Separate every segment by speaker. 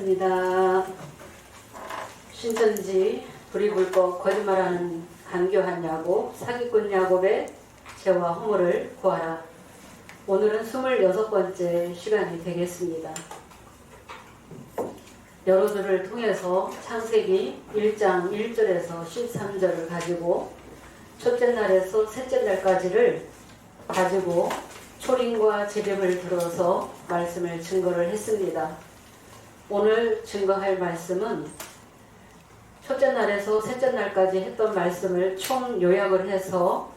Speaker 1: 말씀입니다. 신천지 불이 불고 거짓말하는 간교한 야곱, 사기꾼 야곱의 죄와 허물을 구하라. 오늘은 26번째 시간이 되겠습니다. 여러들을 통해서 창세기 1장 1절에서 13절을 가지고 첫째 날에서 셋째 날까지를 가지고 초림과 재림을 들어서 말씀을 증거를 했습니다. 오늘 증거할 말씀은 첫째 날에서 셋째 날까지 했던 말씀을 총 요약을 해서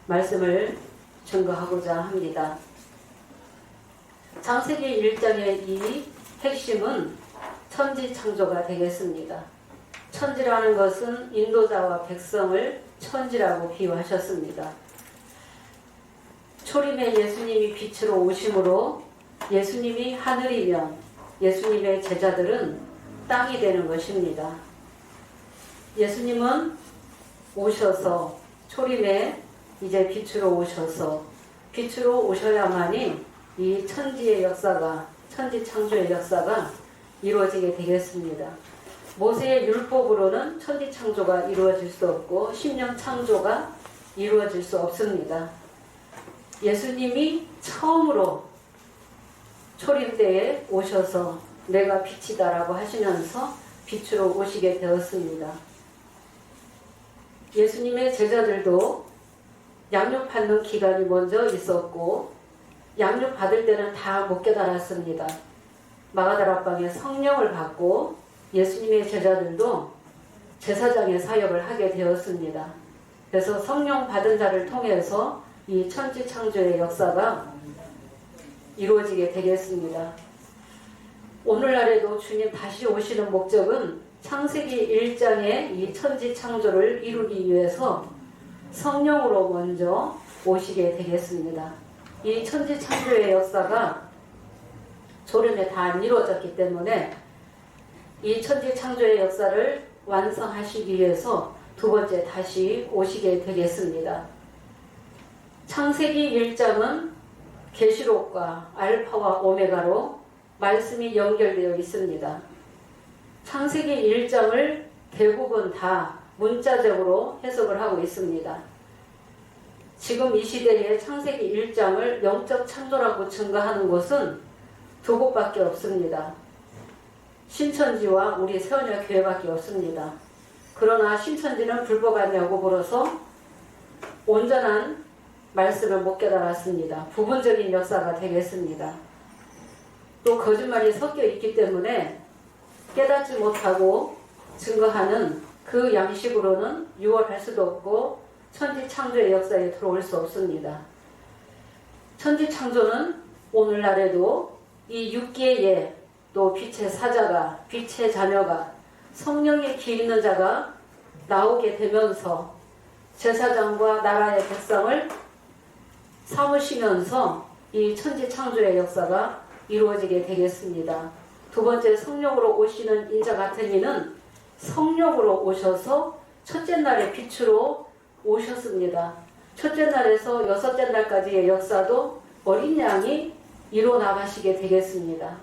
Speaker 1: 말씀을 증거하고자 합니다. 창세기 1장의 이 핵심은 천지 창조가 되겠습니다. 천지라는 것은 인도자와 백성을 천지라고 비유하셨습니다. 초림에 예수님이 빛으로 오심으로 예수님이 하늘이면 예수님의 제자들은 땅이 되는 것입니다. 예수님은 오셔서 초림에 이제 빛으로 오셔서 빛으로 오셔야만이 이 천지의 역사가, 천지 창조의 역사가 이루어지게 되겠습니다. 모세의 율법으로는 천지 창조가 이루어질 수 없고 심령 창조가 이루어질 수 없습니다. 예수님이 처음으로 초림 때에 오셔서 내가 빛이다라고 하시면서 빛으로 오시게 되었습니다. 예수님의 제자들도 양육받는 기간이 먼저 있었고 양육받을 때는 다 못 깨달았습니다. 마가다락방에 성령을 받고 예수님의 제자들도 제사장의 사역을 하게 되었습니다. 그래서 성령 받은 자를 통해서 이 천지 창조의 역사가 이루어지게 되겠습니다. 오늘날에도 주님 다시 오시는 목적은 창세기 1장의 이 천지 창조를 이루기 위해서 성령으로 먼저 오시게 되겠습니다. 이 천지 창조의 역사가 초림에 다 안 이루어졌기 때문에 이 천지 창조의 역사를 완성하시기 위해서 두 번째 다시 오시게 되겠습니다. 창세기 1장은 계시록과 알파와 오메가로 말씀이 연결되어 있습니다. 창세기 1장을 대부분 다 문자적으로 해석을 하고 있습니다. 지금 이 시대에 창세기 1장을 영적 창조라고 증거하는 곳은 두 곳밖에 없습니다. 신천지와 우리 세원야 교회밖에 없습니다. 그러나 신천지는 불법한 야곱으로서 온전한 말씀을 못 깨달았습니다. 부분적인 역사가 되겠습니다. 또 거짓말이 섞여 있기 때문에 깨닫지 못하고 증거하는 그 양식으로는 유월할 수도 없고 천지 창조의 역사에 들어올 수 없습니다. 천지 창조는 오늘날에도 이 육계에 또 빛의 사자가, 빛의 자녀가, 성령의 기 있는 자가 나오게 되면서 제사장과 나라의 백성을 삼으시면서 이 천지 창조의 역사가 이루어지게 되겠습니다. 두 번째, 성령으로 오시는 인자 같은 이는 성령으로 오셔서 첫째 날에 빛으로 오셨습니다. 첫째 날에서 여섯째 날까지의 역사도 어린 양이 이루어나가시게 되겠습니다.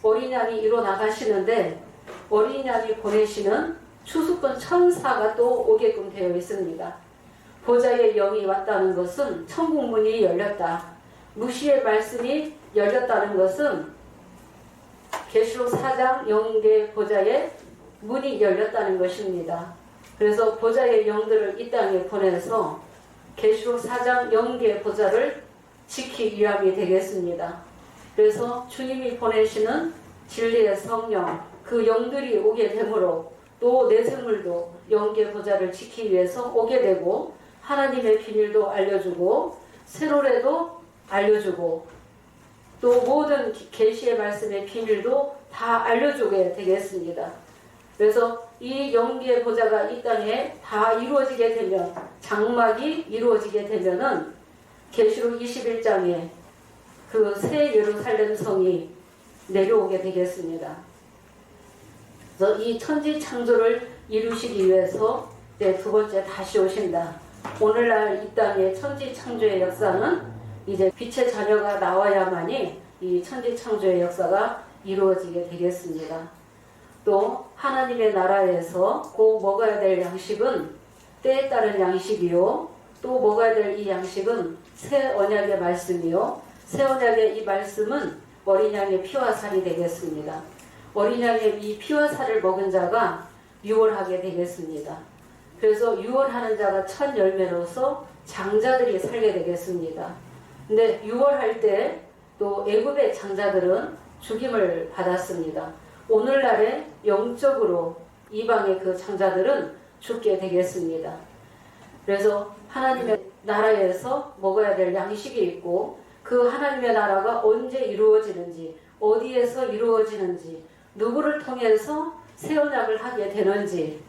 Speaker 1: 어린 양이 이루어나가시는데 어린 양이 보내시는 추수꾼 천사가 또 오게끔 되어 있습니다. 보좌의 영이 왔다는 것은 천국 문이 열렸다. 무시의 말씀이 열렸다는 것은 계시록 4장 영계 보좌의 문이 열렸다는 것입니다. 그래서 보좌의 영들을 이 땅에 보내서 계시록 4장 영계 보좌를 지키기 위함이 되겠습니다. 그래서 주님이 보내시는 진리의 성령, 그 영들이 오게 되므로 또 내생물도 영계 보좌를 지키기 위해서 오게 되고 하나님의 비밀도 알려주고 새로래도 알려주고 또 모든 계시의 말씀의 비밀도 다 알려주게 되겠습니다. 그래서 이 영계의 보좌가 이 땅에 다 이루어지게 되면 장막이 이루어지게 되면은 계시록 21장에 그 새 예루살렘 성이 내려오게 되겠습니다. 그래서 이 천지 창조를 이루시기 위해서 두 번째 다시 오신다. 오늘날 이 땅의 천지 창조의 역사는 이제 빛의 자녀가 나와야만이 이 천지 창조의 역사가 이루어지게 되겠습니다. 또 하나님의 나라에서 꼭 먹어야 될 양식은 때에 따른 양식이요, 또 먹어야 될 이 양식은 새 언약의 말씀이요, 새 언약의 이 말씀은 어린 양의 피와 살이 되겠습니다. 어린 양의 이 피와 살을 먹은 자가 유월하게 되겠습니다. 그래서 유월하는 자가 첫 열매로서 장자들이 살게 되겠습니다. 근데 유월할 때 또 애굽의 장자들은 죽임을 받았습니다. 오늘날에 영적으로 이방의 그 장자들은 죽게 되겠습니다. 그래서 하나님의 나라에서 먹어야 될 양식이 있고, 그 하나님의 나라가 언제 이루어지는지, 어디에서 이루어지는지, 누구를 통해서 새 언약을 하게 되는지,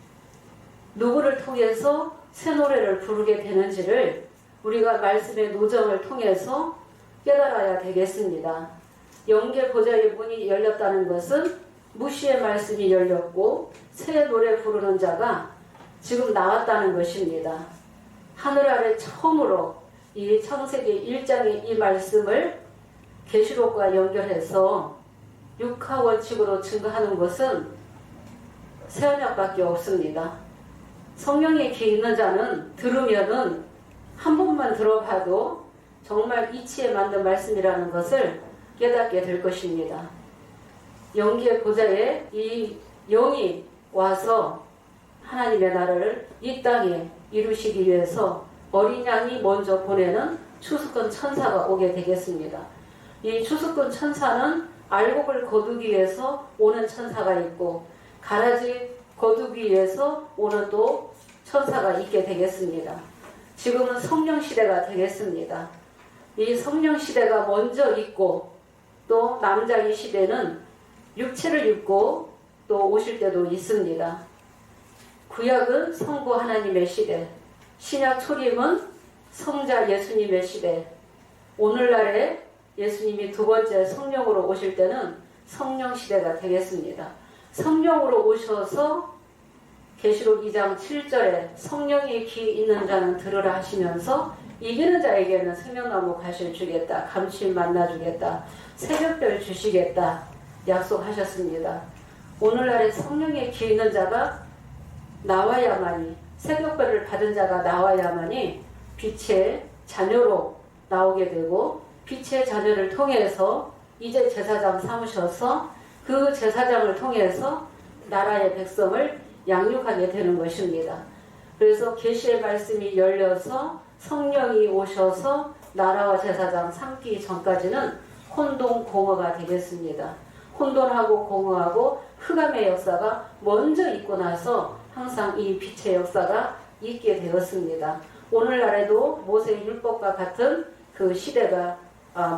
Speaker 1: 누구를 통해서 새 노래를 부르게 되는지를 우리가 말씀의 노정을 통해서 깨달아야 되겠습니다. 영계 보좌의 문이 열렸다는 것은 무시의 말씀이 열렸고 새 노래 부르는 자가 지금 나왔다는 것입니다. 하늘 아래 처음으로 이 창세기 1장의 이 말씀을 계시록과 연결해서 육하 원칙으로 증거하는 것은 새 언약밖에 없습니다. 성령의 귀 있는 자는 들으면은 한 번만 들어봐도 정말 이치에 맞는 말씀이라는 것을 깨닫게 될 것입니다. 영계 보좌에 이 영이 와서 하나님의 나라를 이 땅에 이루시기 위해서 어린 양이 먼저 보내는 추수꾼 천사가 오게 되겠습니다. 이 추수꾼 천사는 알곡을 거두기 위해서 오는 천사가 있고, 가라지 거두기 위해서 오는 또 천사가 있게 되겠습니다. 지금은 성령 시대가 되겠습니다. 이 성령 시대가 먼저 있고, 또 남자의 시대는 육체를 입고 또 오실 때도 있습니다. 구약은 성부 하나님의 시대, 신약 초림은 성자 예수님의 시대, 오늘날에 예수님이 두 번째 성령으로 오실 때는 성령 시대가 되겠습니다. 성령으로 오셔서 계시록 2장 7절에 성령의 귀 있는 자는 들으라 하시면서 이기는 자에게는 생명나무 가시를 주겠다, 감추인 만나 주겠다, 새벽별 주시겠다 약속하셨습니다. 오늘날에 성령의 귀 있는 자가 나와야만이, 새벽별을 받은 자가 나와야만이 빛의 자녀로 나오게 되고, 빛의 자녀를 통해서 이제 제사장 삼으셔서 그 제사장을 통해서 나라의 백성을 양육하게 되는 것입니다. 그래서 계시의 말씀이 열려서 성령이 오셔서 나라와 제사장 삼기 전까지는 혼돈공허가 되겠습니다. 혼돈하고 공허하고 흑암의 역사가 먼저 있고 나서 항상 이 빛의 역사가 있게 되었습니다. 오늘날에도 모세의 율법과 같은 그 시대가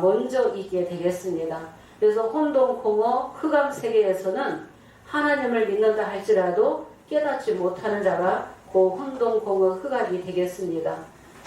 Speaker 1: 먼저 있게 되겠습니다. 그래서 혼돈공허 흑암 세계에서는 하나님을 믿는다 할지라도 깨닫지 못하는 자가 그 혼돈공허 흑암이 되겠습니다.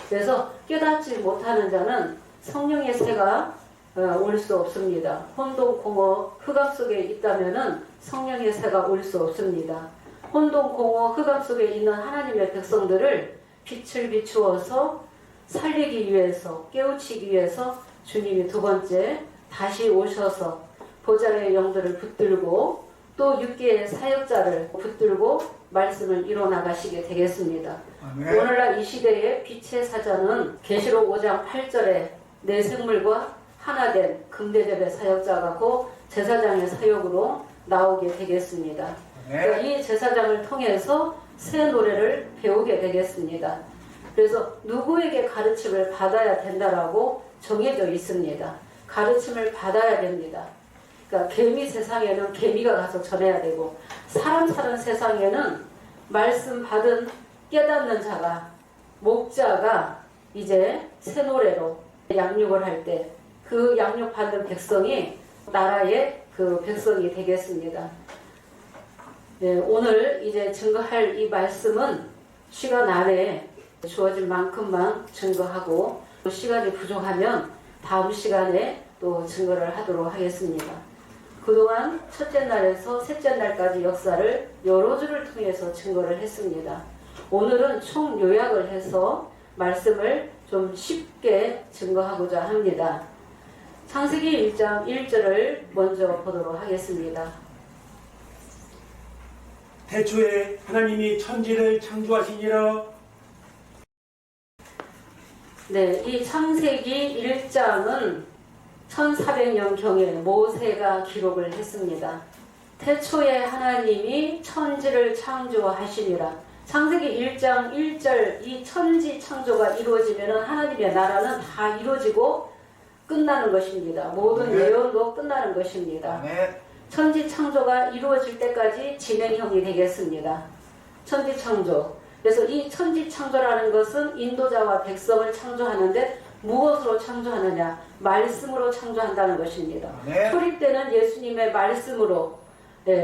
Speaker 1: 그래서 깨닫지 못하는 자는 성령의 새가 올 수 없습니다. 혼돈공허 흑암 속에 있다면은 성령의 새가 올 수 없습니다. 혼돈공허 흑암 속에 있는 하나님의 백성들을 빛을 비추어서 살리기 위해서, 깨우치기 위해서 주님이 두 번째 다시 오셔서 보좌의 영들을 붙들고 또 육계의 사역자를 붙들고 말씀을 이뤄나가시게 되겠습니다. 아멘. 오늘날 이 시대의 빛의 사자는 계시록 5장 8절에 내 생물과 하나된 금대접의 사역자가 곧 제사장의 사역으로 나오게 되겠습니다. 그러니까 이 제사장을 통해서 새 노래를 배우게 되겠습니다. 그래서 누구에게 가르침을 받아야 된다라고 정해져 있습니다. 가르침을 받아야 됩니다. 그러니까 개미 세상에는 개미가 가서 전해야 되고, 사람 사는 세상에는 말씀 받은 깨닫는 자가, 목자가 이제 새 노래로 양육을 할 때 그 양육 받는 백성이 나라의 그 백성이 되겠습니다. 네, 오늘 이제 증거할 이 말씀은 시간 안에 주어진 만큼만 증거하고, 시간이 부족하면 다음 시간에 또 증거를 하도록 하겠습니다. 그동안 첫째 날에서 셋째 날까지 역사를 여러 주를 통해서 증거를 했습니다. 오늘은 총 요약을 해서 말씀을 좀 쉽게 증거하고자 합니다. 창세기 1장 1절을 먼저 보도록 하겠습니다.
Speaker 2: 태초에 하나님이 천지를 창조하시니라.
Speaker 1: 네, 이 창세기 1장은 1400년경에 모세가 기록을 했습니다. 태초에 하나님이 천지를 창조하시니라. 창세기 1장 1절 이 천지 창조가 이루어지면 하나님의 나라는 다 이루어지고 끝나는 것입니다. 모든 예언도 끝나는 것입니다. 천지 창조가 이루어질 때까지 진행형이 되겠습니다. 천지 창조. 그래서 이 천지 창조라는 것은 인도자와 백성을 창조하는데 무엇으로 창조하느냐? 말씀으로 창조한다는 것입니다. 초립 때는 예수님의 말씀으로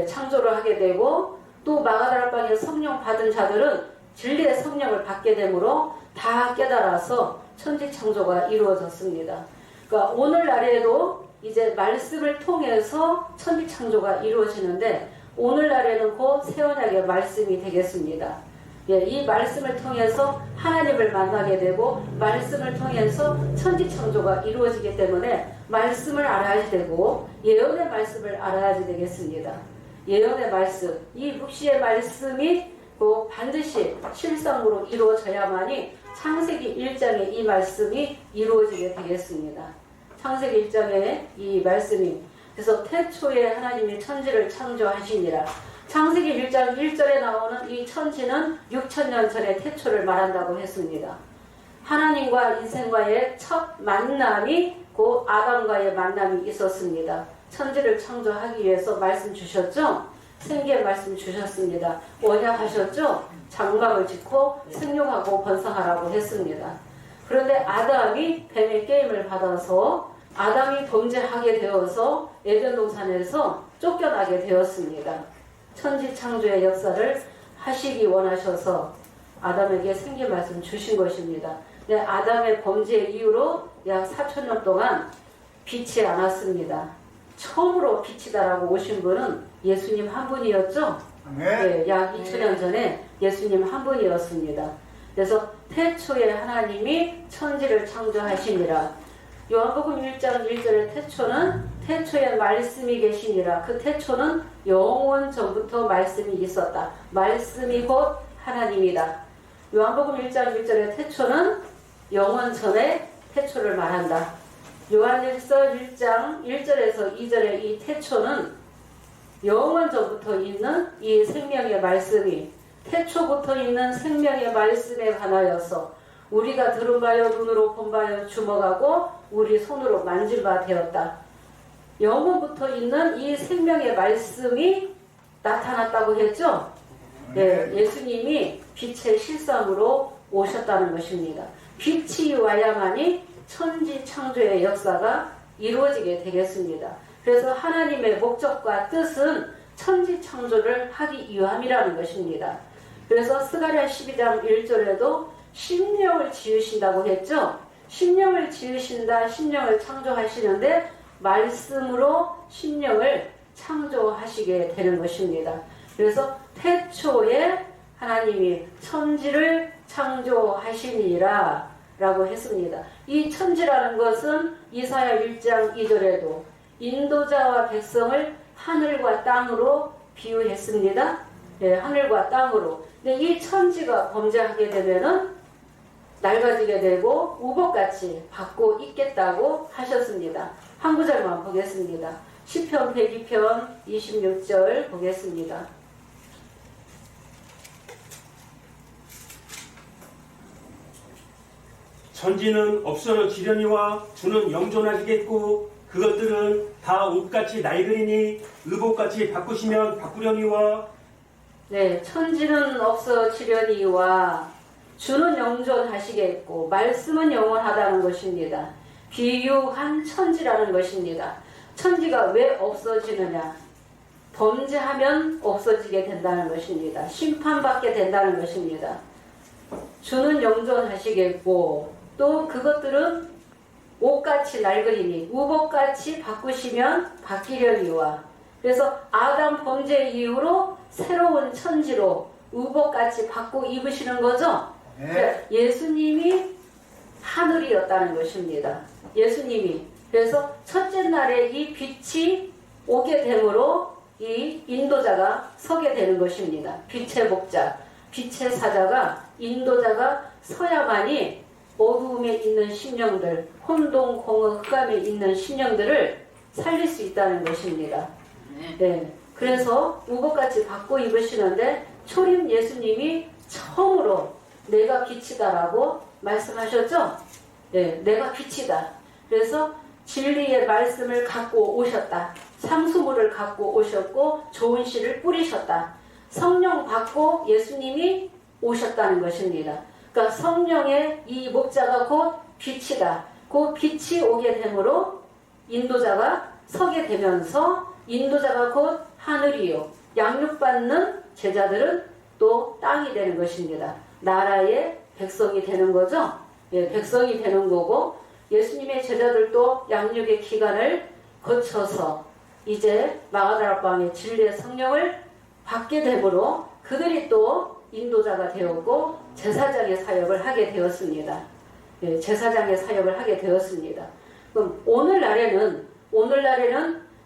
Speaker 1: 창조를 하게 되고, 또 마가다락방에 성령 받은 자들은 진리의 성령을 받게 되므로 다 깨달아서 천지 창조가 이루어졌습니다. 그러니까 오늘날에도 이제 말씀을 통해서 천지 창조가 이루어지는데, 오늘날에는 곧 새 언약의 말씀이 되겠습니다. 이 말씀을 통해서 하나님을 만나게 되고, 말씀을 통해서 천지 창조가 이루어지기 때문에 말씀을 알아야 되고, 예언의 말씀을 알아야 되겠습니다. 예언의 말씀, 이 묵시의 말씀이 꼭 반드시 실상으로 이루어져야만이 창세기 1장의 이 말씀이 이루어지게 되겠습니다. 창세기 1장의 이 말씀이, 그래서 태초에 하나님이 천지를 창조하시니라. 창세기 1장 1절에 나오는 이 천지는 6천년 전의 태초를 말한다고 했습니다. 하나님과 인생과의 첫 만남이 곧 아담과의 만남이 있었습니다. 천지를 창조하기 위해서 말씀 주셨죠? 생기의 말씀 주셨습니다. 언약하셨죠? 장막을 짓고 생육하고 번성하라고 했습니다. 그런데 아담이 뱀의 게임을 받아서 아담이 범죄하게 되어서 에덴 동산에서 쫓겨나게 되었습니다. 천지 창조의 역사를 하시기 원하셔서 아담에게 생기 말씀 주신 것입니다. 근데 아담의 범죄 이후로 약 4천년 동안 빛이 않았습니다. 처음으로 빛이다라고 오신 분은 예수님 한 분이었죠? 네, 약 2000년 전에 예수님 한 분이었습니다. 그래서 태초에 하나님이 천지를 창조하시니라. 요한복음 1장 1절의 태초는 태초에 말씀이 계시니라. 그 태초는 영원 전부터 말씀이 있었다. 말씀이 곧 하나님이다. 요한복음 1장 1절의 태초는 영원 전에 태초를 말한다. 요한일서 1장 1절에서 2절의 이 태초는 영원 전부터 있는 이 생명의 말씀이, 태초부터 있는 생명의 말씀에 관하여서 우리가 들은 바요 눈으로 본 바요 주목하고 우리 손으로 만진 바 되었다. 영원부터 있는 이 생명의 말씀이 나타났다고 했죠? 네, 예수님이 빛의 실상으로 오셨다는 것입니다. 빛이 와야만이 천지 창조의 역사가 이루어지게 되겠습니다. 그래서 하나님의 목적과 뜻은 천지 창조를 하기 위함이라는 것입니다. 그래서 스가랴 12장 1절에도 심령을 지으신다고 했죠. 심령을 지으신다, 심령을 창조하시는데 말씀으로 심령을 창조하시게 되는 것입니다. 그래서 태초에 하나님이 천지를 창조하시니라 라고 했습니다. 이 천지라는 것은 이사야 1장 2절에도 인도자와 백성을 하늘과 땅으로 비유했습니다. 네, 하늘과 땅으로. 근데 이 천지가 범죄하게 되면은 낡아지게 되고 우복같이 받고 있겠다고 하셨습니다. 한 구절만 보겠습니다. 시편 102편 26절 보겠습니다.
Speaker 2: 천지는 없어지려니와 주는 영존하시겠고 그것들은 다 옷같이 낡으리니 의복같이 바꾸시면 바꾸려니와. 네,
Speaker 1: 천지는 없어지려니와 주는 영존하시겠고 말씀은 영원하다는 것입니다. 비유한 천지라는 것입니다. 천지가 왜 없어지느냐? 범죄하면 없어지게 된다는 것입니다. 심판받게 된다는 것입니다. 주는 영존하시겠고 또 그것들은 옷같이 낡으리니 우복같이 바꾸시면 바뀌려니와. 그래서 아담 범죄 이후로 새로운 천지로 우복같이 바꾸 입으시는 거죠. 네. 예수님이 하늘이었다는 것입니다. 예수님이 그래서 첫째 날에 이 빛이 오게 되므로 이 인도자가 서게 되는 것입니다. 빛의 목자, 빛의 사자가 인도자가 서야만이 어두움에 있는 심령들, 혼동, 공허, 흑암에 있는 심령들을 살릴 수 있다는 것입니다. 네. 그래서 우복같이 바꿔 입으시는데 초림 예수님이 처음으로 내가 빛이다라고 말씀하셨죠? 네, 내가 빛이다. 그래서 진리의 말씀을 갖고 오셨다. 상수물을 갖고 오셨고 좋은 씨를 뿌리셨다. 성령 받고 예수님이 오셨다는 것입니다. 그러니까 성령의 이 목자가 곧 빛이다. 그 빛이 오게 되므로 인도자가 서게 되면서 인도자가 곧 하늘이요. 양육받는 제자들은 또 땅이 되는 것입니다. 나라의 백성이 되는 거죠. 예, 백성이 되는 거고 예수님의 제자들도 양육의 기간을 거쳐서 이제 마가다라 방의 진리의 성령을 받게 되므로 그들이 또 인도자가 되었고 제사장의 사역을 하게 되었습니다. 예, 제사장의 사역을 하게 되었습니다. 그럼 오늘날에는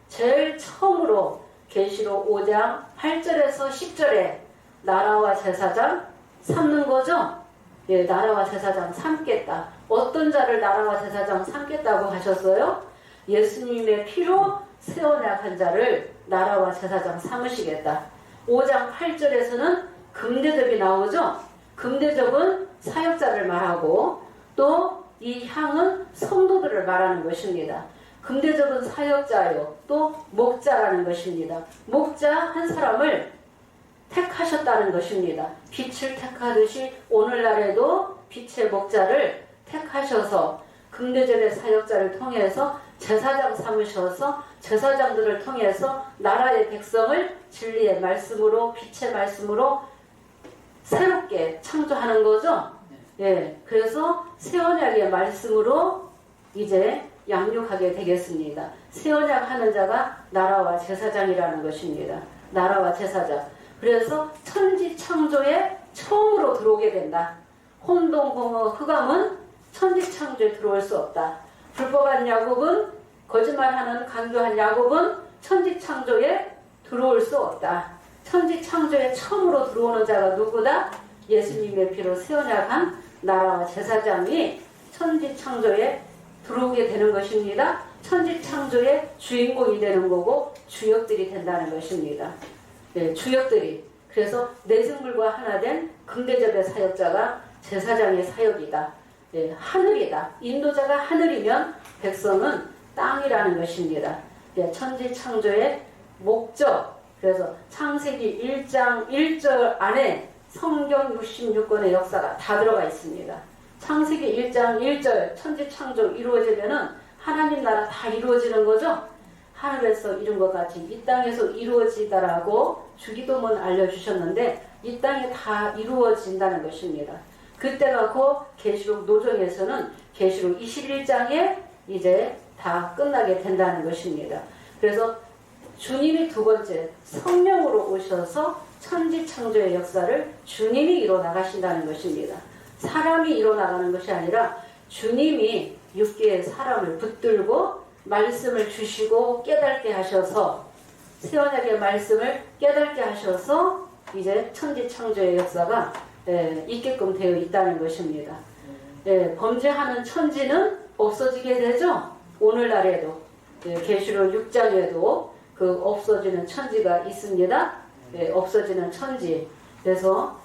Speaker 1: 제일 처음으로 계시록 5장 8절에서 10절에 나라와 제사장 삼는 거죠? 예, 나라와 제사장 삼겠다. 어떤 자를 나라와 제사장 삼겠다고 하셨어요? 예수님의 피로 세워나간 자를 나라와 제사장 삼으시겠다. 5장 8절에서는 금대접이 나오죠? 금대접은 사역자를 말하고 또 이 향은 성도들을 말하는 것입니다. 금대접은 사역자요. 또 목자라는 것입니다. 목자 한 사람을 택하셨다는 것입니다. 빛을 택하듯이 오늘날에도 빛의 목자를 택하셔서 금대접의 사역자를 통해서 제사장 삼으셔서 제사장들을 통해서 나라의 백성을 진리의 말씀으로 빛의 말씀으로 새롭게 창조하는 거죠. 예, 그래서 새 언약의 말씀으로 이제 양육하게 되겠습니다. 새 언약 하는 자가 나라와 제사장이라는 것입니다. 나라와 제사장. 그래서 천지 창조에 처음으로 들어오게 된다. 혼동, 공허, 흑암은 천지 창조에 들어올 수 없다. 불법한 야곱은 거짓말하는 강교한 야곱은 천지 창조에 들어올 수 없다. 천지 창조에 처음으로 들어오는 자가 누구다? 예수님의 피로 세워나간 나라와 제사장이 천지 창조에 들어오게 되는 것입니다. 천지 창조의 주인공이 되는 거고 주역들이 된다는 것입니다. 네, 주역들이. 그래서 내승불과 하나 된 금대접의 사역자가 제사장의 사역이다. 네, 하늘이다. 인도자가 하늘이면 백성은 땅이라는 것입니다. 네, 천지 창조의 목적. 그래서 창세기 1장 1절 안에 성경 66권의 역사가 다 들어가 있습니다. 창세기 1장 1절 천지 창조 이루어지면은 하나님 나라 다 이루어지는 거죠. 하늘에서 이룬 것 같이 이 땅에서 이루어지다라고 주기도문 알려주셨는데 이 땅에 다 이루어진다는 것입니다. 그때가 곧 계시록 노정에서는 계시록 21장에 이제 다 끝나게 된다는 것입니다. 그래서 주님이 두 번째 성령으로 오셔서 천지 창조의 역사를 주님이 이뤄나가신다는 것입니다. 사람이 이뤄나가는 것이 아니라 주님이 육계의 사람을 붙들고 말씀을 주시고 깨닫게 하셔서 새 언약의 말씀을 깨닫게 하셔서 이제 천지 창조의 역사가 있게끔 되어 있다는 것입니다. 범죄하는 천지는 없어지게 되죠. 오늘날에도 계시록 6장에도 그 없어지는 천지가 있습니다. 없어지는 천지. 그래서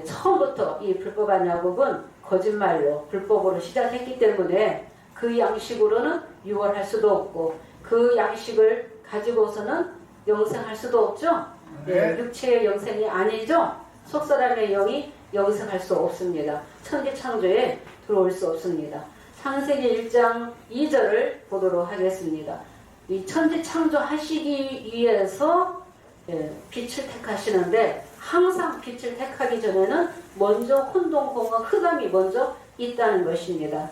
Speaker 1: 처음부터 이 불법한 야곱은 거짓말로 불법으로 시작했기 때문에 그 양식으로는 유월할 수도 없고 그 양식을 가지고서는 영생할 수도 없죠. 육체의 영생이 아니죠. 속사람의 영이 영생할 수 없습니다. 천지 창조에 들어올 수 없습니다. 창세기 1장 2절을 보도록 하겠습니다. 이 천지 창조하시기 위해서 빛을 택하시는데 항상 빛을 택하기 전에는 먼저 혼동, 공허, 흑암이 먼저 있다는 것입니다.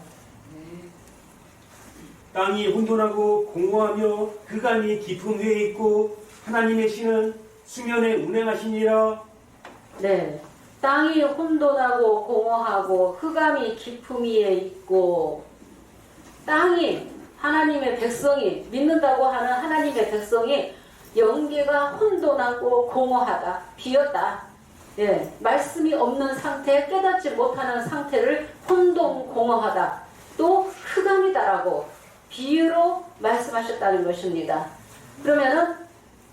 Speaker 2: 땅이 혼돈하고 공허하며 흑암이 깊음 위에 있고 하나님의 신은 수면에 운행하시니라.
Speaker 1: 네, 땅이 혼돈하고 공허하고 흑암이 깊음 위에 있고 땅이 하나님의 백성이 믿는다고 하는 하나님의 백성이 영계가 혼돈하고 공허하다, 비었다. 예, 말씀이 없는 상태, 깨닫지 못하는 상태를 혼돈공허하다, 또 흑암이다라고 비유로 말씀하셨다는 것입니다. 그러면은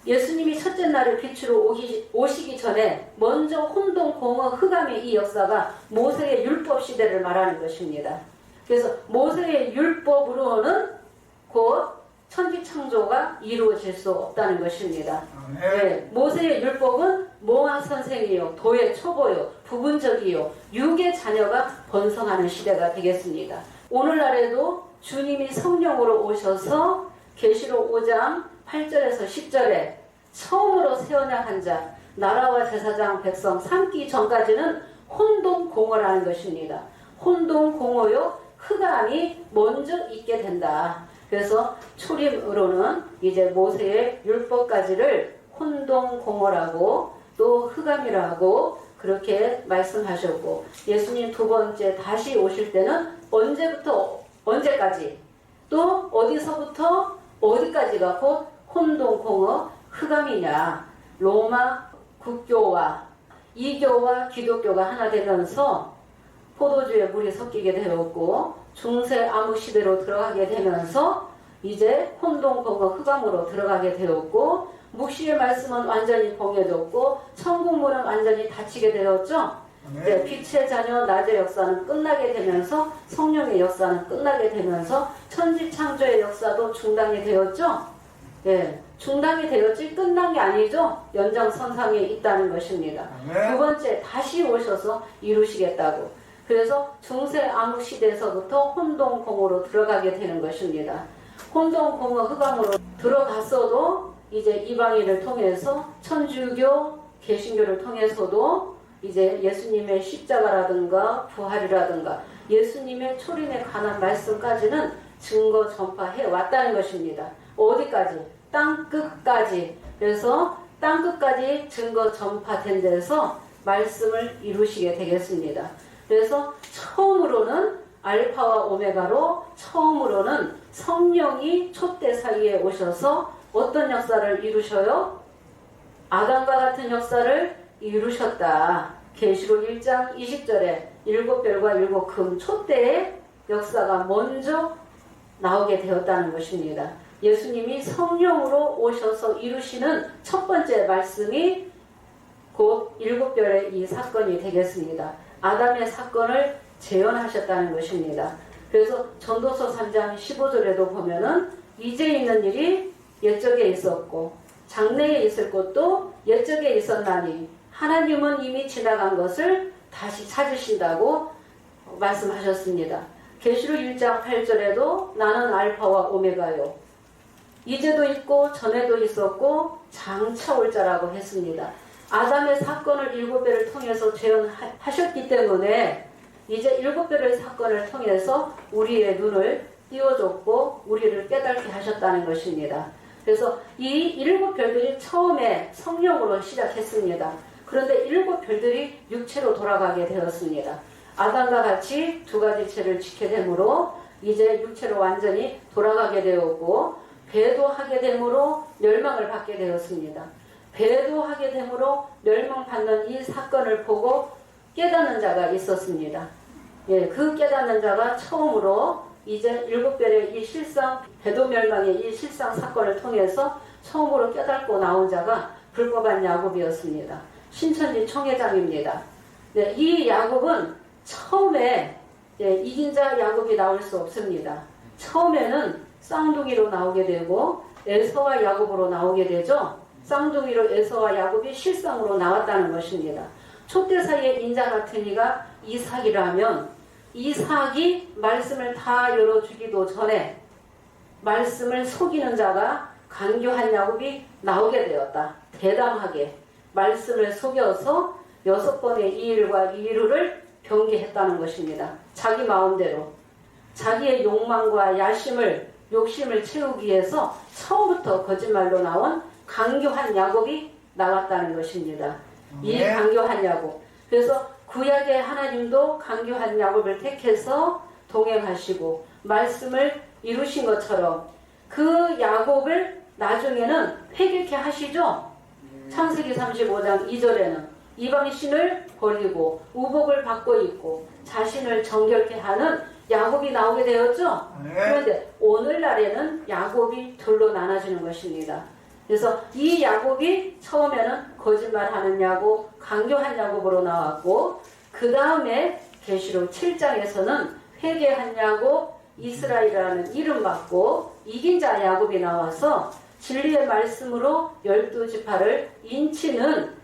Speaker 1: 예수님이 첫째 날에 빛으로 오시기 전에 먼저 혼돈공허 흑암의 이 역사가 모세의 율법 시대를 말하는 것입니다. 그래서 모세의 율법으로는 곧 천지창조가 이루어질 수 없다는 것입니다. 네, 모세의 율법은 모한 선생이요, 도의 초보요, 부분적이요, 육의 자녀가 번성하는 시대가 되겠습니다. 오늘날에도 주님이 성령으로 오셔서 계시록 5장 8절에서 10절에 처음으로 새 언약한 자, 나라와 제사장 백성 삼기 전까지는 혼돈공허라는 것입니다. 혼돈공허요, 흑암이 먼저 있게 된다. 그래서 초림으로는 이제 모세의 율법까지를 혼돈공허라고 또 흑암이라고 그렇게 말씀하셨고, 예수님 두 번째 다시 오실 때는 언제부터 언제까지, 또 어디서부터 어디까지가 곧 혼돈공허 흑암이냐. 로마 국교와 이교와 기독교가 하나 되면서 포도주에 물이 섞이게 되었고, 중세 암흑 시대로 들어가게 되면서 이제 혼돈공허 흑암으로 들어가게 되었고, 묵시의 말씀은 완전히 봉해졌고, 천국문은 완전히 닫히게 되었죠. 네, 빛의 자녀 낮의 역사는 끝나게 되면서, 성령의 역사는 끝나게 되면서 천지창조의 역사도 중단이 되었죠. 네, 중단이 되었지 끝난 게 아니죠. 연장선상에 있다는 것입니다. 두 번째 다시 오셔서 이루시겠다고. 그래서 중세 암흑 시대에서부터 혼돈공허로 들어가게 되는 것입니다. 혼돈공허 흑암으로 들어갔어도 이제 이방인을 통해서 천주교, 개신교를 통해서도 이제 예수님의 십자가라든가 부활이라든가 예수님의 초림에 관한 말씀까지는 증거 전파해 왔다는 것입니다. 어디까지? 땅끝까지. 그래서 땅끝까지 증거 전파된 데서 말씀을 이루시게 되겠습니다. 그래서 처음으로는 알파와 오메가로 처음으로는 성령이 촛대 사이에 오셔서 어떤 역사를 이루셔요? 아담과 같은 역사를 이루셨다. 계시록 1장 20절에 일곱 별과 일곱 금 촛대의 역사가 먼저 나오게 되었다는 것입니다. 예수님이 성령으로 오셔서 이루시는 첫 번째 말씀이 곧 일곱 별의 이 사건이 되겠습니다. 아담의 사건을 재현하셨다는 것입니다. 그래서 전도서 3장 15절에도 보면은 이제 있는 일이 옛적에 있었고 장래에 있을 것도 옛적에 있었나니 하나님은 이미 지나간 것을 다시 찾으신다고 말씀하셨습니다. 계시록 1장 8절에도 나는 알파와 오메가요. 이제도 있고 전에도 있었고 장차 올 자라고 했습니다. 아담의 사건을 일곱 배를 통해서 재현하셨기 때문에 이제 일곱 배의 사건을 통해서 우리의 눈을 띄워줬고 우리를 깨닫게 하셨다는 것입니다. 그래서 이 일곱 별들이 처음에 성령으로 시작했습니다. 그런데 일곱 별들이 육체로 돌아가게 되었습니다. 아담과 같이 두 가지 죄를 지게 되므로 이제 육체로 완전히 돌아가게 되었고, 배도하게 되므로 멸망을 받게 되었습니다. 배도하게 되므로 멸망받는 이 사건을 보고 깨닫는 자가 있었습니다. 예, 그 깨닫는 자가 처음으로 이제 일곱 별의 이 실상, 배도 멸망의 이 실상 사건을 통해서 처음으로 깨닫고 나온 자가 불법한 야곱이었습니다. 신천지 총회장입니다. 네, 이 야곱은 처음에 이긴 자 야곱이 나올 수 없습니다. 처음에는 쌍둥이로 나오게 되고 에서와 야곱으로 나오게 되죠. 쌍둥이로 에서와 야곱이 실상으로 나왔다는 것입니다. 촛대 사이의 인자 같은 이가 이삭이라면 이삭이 말씀을 다 열어주기도 전에 말씀을 속이는 자가 간교한 야곱이 나오게 되었다. 대담하게 말씀을 속여서 6번의 이 일과 이 일을 변개했다는 것입니다. 자기 마음대로 자기의 욕망과 욕심을 채우기 위해서 처음부터 거짓말로 나온 강교한 야곱이 나왔다는 것입니다. 이 강교한 야곱. 그래서 구약의 하나님도 강교한 야곱을 택해서 동행하시고 말씀을 이루신 것처럼 그 야곱을 나중에는 회개케 하시죠. 창세기 35장 2절에는 이방신을 버리고 우복을 받고 있고 자신을 정결케 하는 야곱이 나오게 되었죠. 그런데 오늘날에는 야곱이 둘로 나눠지는 것입니다. 그래서 이 야곱이 처음에는 거짓말하는 야곱, 강교한 야곱으로 나왔고 그 다음에 계시록 7장에서는 회개한 야곱, 이스라엘이라는 이름 받고 이긴 자 야곱이 나와서 진리의 말씀으로 12지파를 인치는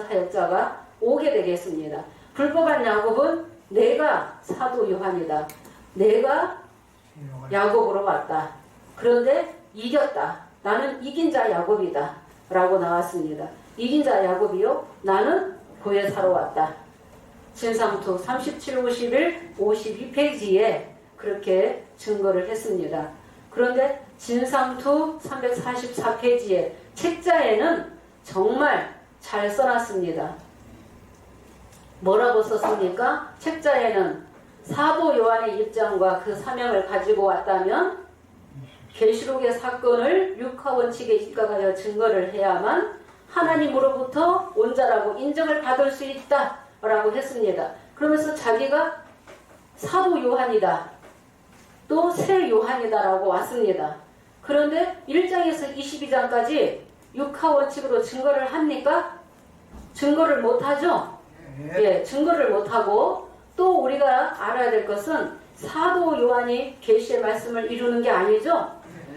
Speaker 1: 사역자가 오게 되겠습니다. 불법한 야곱은 내가 사도 요한이다. 내가 야곱으로 왔다. 그런데 이겼다. 나는 이긴 자 야곱이다. 라고 나왔습니다. 이긴 자 야곱이요. 나는 보혜사로 왔다. 진상투 37, 51, 52페이지에 그렇게 증거를 했습니다. 그런데 진상투 344페이지에 책자에는 정말 잘 써놨습니다. 뭐라고 썼습니까? 책자에는 사도 요한의 입장과 그 사명을 가지고 왔다면 계시록의 사건을 육하원칙에 입각하여 증거를 해야만 하나님으로부터 온 자라고 인정을 받을 수 있다 라고 했습니다. 그러면서 자기가 사도 요한이다, 또 새 요한이다 라고 왔습니다. 그런데 1장에서 22장까지 육하원칙으로 증거를 합니까? 증거를 못하죠. 예, 증거를 못하고 또 우리가 알아야 될 것은 사도 요한이 계시의 말씀을 이루는 게 아니죠.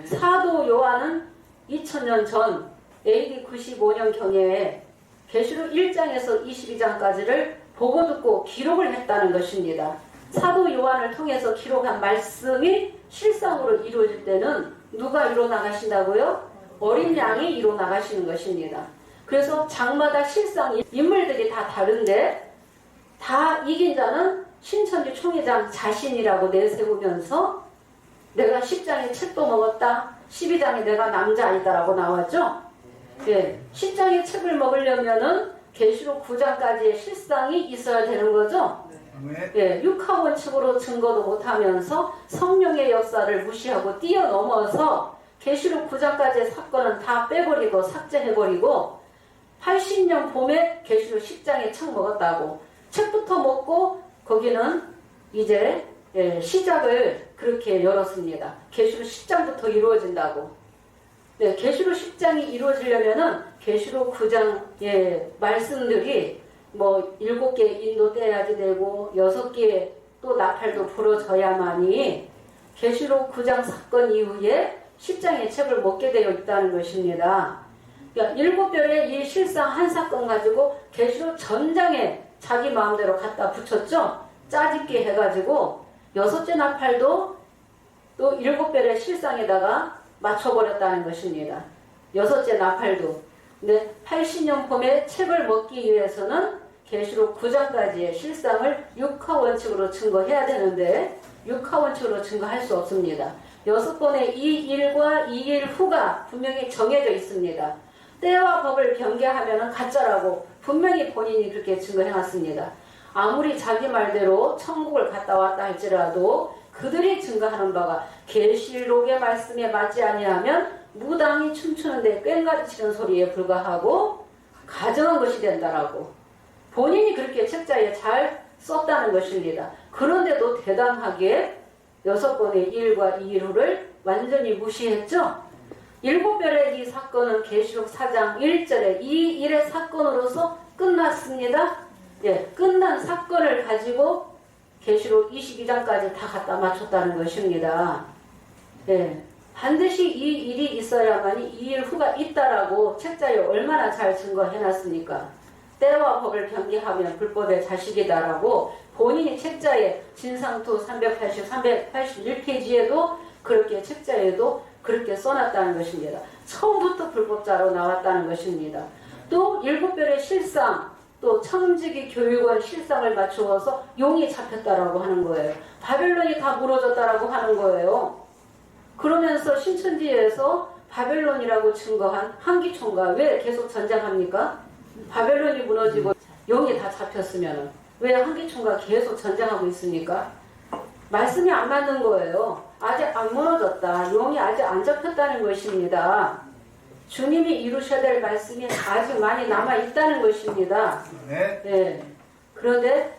Speaker 1: 사도 요한은 2000년 전 AD 95년경에 계시록 1장에서 22장까지를 보고 듣고 기록을 했다는 것입니다. 사도 요한을 통해서 기록한 말씀이 실상으로 이루어질 때는 누가 이루어나가신다고요? 어린 양이 이루어나가시는 것입니다. 그래서 장마다 실상 인물들이 다 다른데 다 이긴 자는 신천지 총회장 자신이라고 내세우면서 내가 10장에 책도 먹었다, 12장에 내가 남자아이다라고 나왔죠. 예, 10장의 책을 먹으려면은 계시록 9장까지의 실상이 있어야 되는 거죠. 예, 육하원칙으로 증거도 못하면서 성령의 역사를 무시하고 뛰어넘어서 계시록 9장까지의 사건은 다 빼버리고 삭제해버리고 80년 봄에 계시록 10장에 책 먹었다고 책부터 먹고 거기는 이제 시작을 그렇게 열었습니다. 계시록 10장부터 이루어진다고. 네, 계시록 10장이 이루어지려면은 계시록 9장의 말씀들이 뭐 7개 인도 떼야지 되고 6개 또 나팔도 부러져야만이 계시록 9장 사건 이후에 10장의 책을 먹게 되어 있다는 것입니다. 그러니까 7별의 이 실상 한 사건 가지고 계시록 전장에 자기 마음대로 갖다 붙였죠. 짜집기 해가지고 6째 나팔도 또 7별의 실상에다가 맞춰버렸다는 것입니다. 6째 나팔도. 근데 80년 봄에 책을 먹기 위해서는 계시록 9장까지의 실상을 육하원칙으로 증거해야 되는데 육하원칙으로 증거할 수 없습니다. 6번의 이 일과 이 일 후가 분명히 정해져 있습니다. 때와 법을 변개하면 가짜라고 분명히 본인이 그렇게 증거해놨습니다. 아무리 자기 말대로 천국을 갔다 왔다 할지라도 그들이 증거하는 바가 계시록의 말씀에 맞지 아니하면 무당이 춤추는데 꽹과리 치는 소리에 불과하고 가정한 것이 된다라고 본인이 그렇게 책자에 잘 썼다는 것입니다. 그런데도 대담하게 6번의 일과 이 일후를 완전히 무시했죠. 7별의 이 사건은 계시록 4장 1절에 이 일의 사건으로서 끝났습니다. 예, 끝난 사건을 가지고 계시록 22장까지 다 갖다 맞췄다는 것입니다. 예, 반드시 이 일이 있어야만이 이 일 후가 있다라고 책자에 얼마나 잘 증거해놨습니까? 때와 법을 변개하면 불법의 자식이다라고 본인이 책자에 진상투 380, 381페이지에도 그렇게 책자에도 그렇게 써놨다는 것입니다. 처음부터 불법자로 나왔다는 것입니다. 또 7별의 실상, 또 청지기 교육원 실상을 맞추어서 용이 잡혔다라고 하는 거예요. 바벨론이 다 무너졌다라고 하는 거예요. 그러면서 신천지에서 바벨론이라고 증거한 한기총과 왜 계속 전쟁합니까? 바벨론이 무너지고 용이 다 잡혔으면 왜 한기총과 계속 전쟁하고 있습니까? 말씀이 안 맞는 거예요. 아직 안 무너졌다. 용이 아직 안 잡혔다는 것입니다. 주님이 이루셔야 될 말씀이 아직 많이 남아 있다는 것입니다.
Speaker 3: 네.
Speaker 1: 예. 그런데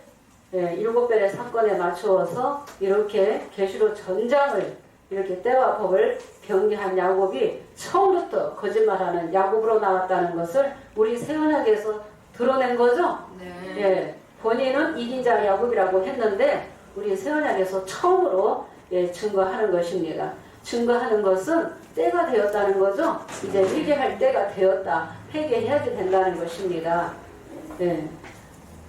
Speaker 1: 7별의 사건에 맞추어서 이렇게 계시록 전장을 이렇게 때와 법을 경계한 야곱이 처음부터 거짓말하는 야곱으로 나왔다는 것을 우리 새언약에서 드러낸 거죠.
Speaker 4: 네.
Speaker 1: 예. 본인은 이긴 자 야곱이라고 했는데 우리 새언약에서 처음으로 증거하는 것입니다. 증거하는 것은 때가 되었다는 거죠. 이제 회개할 때가 되었다. 회개해야지 된다는 것입니다. 예.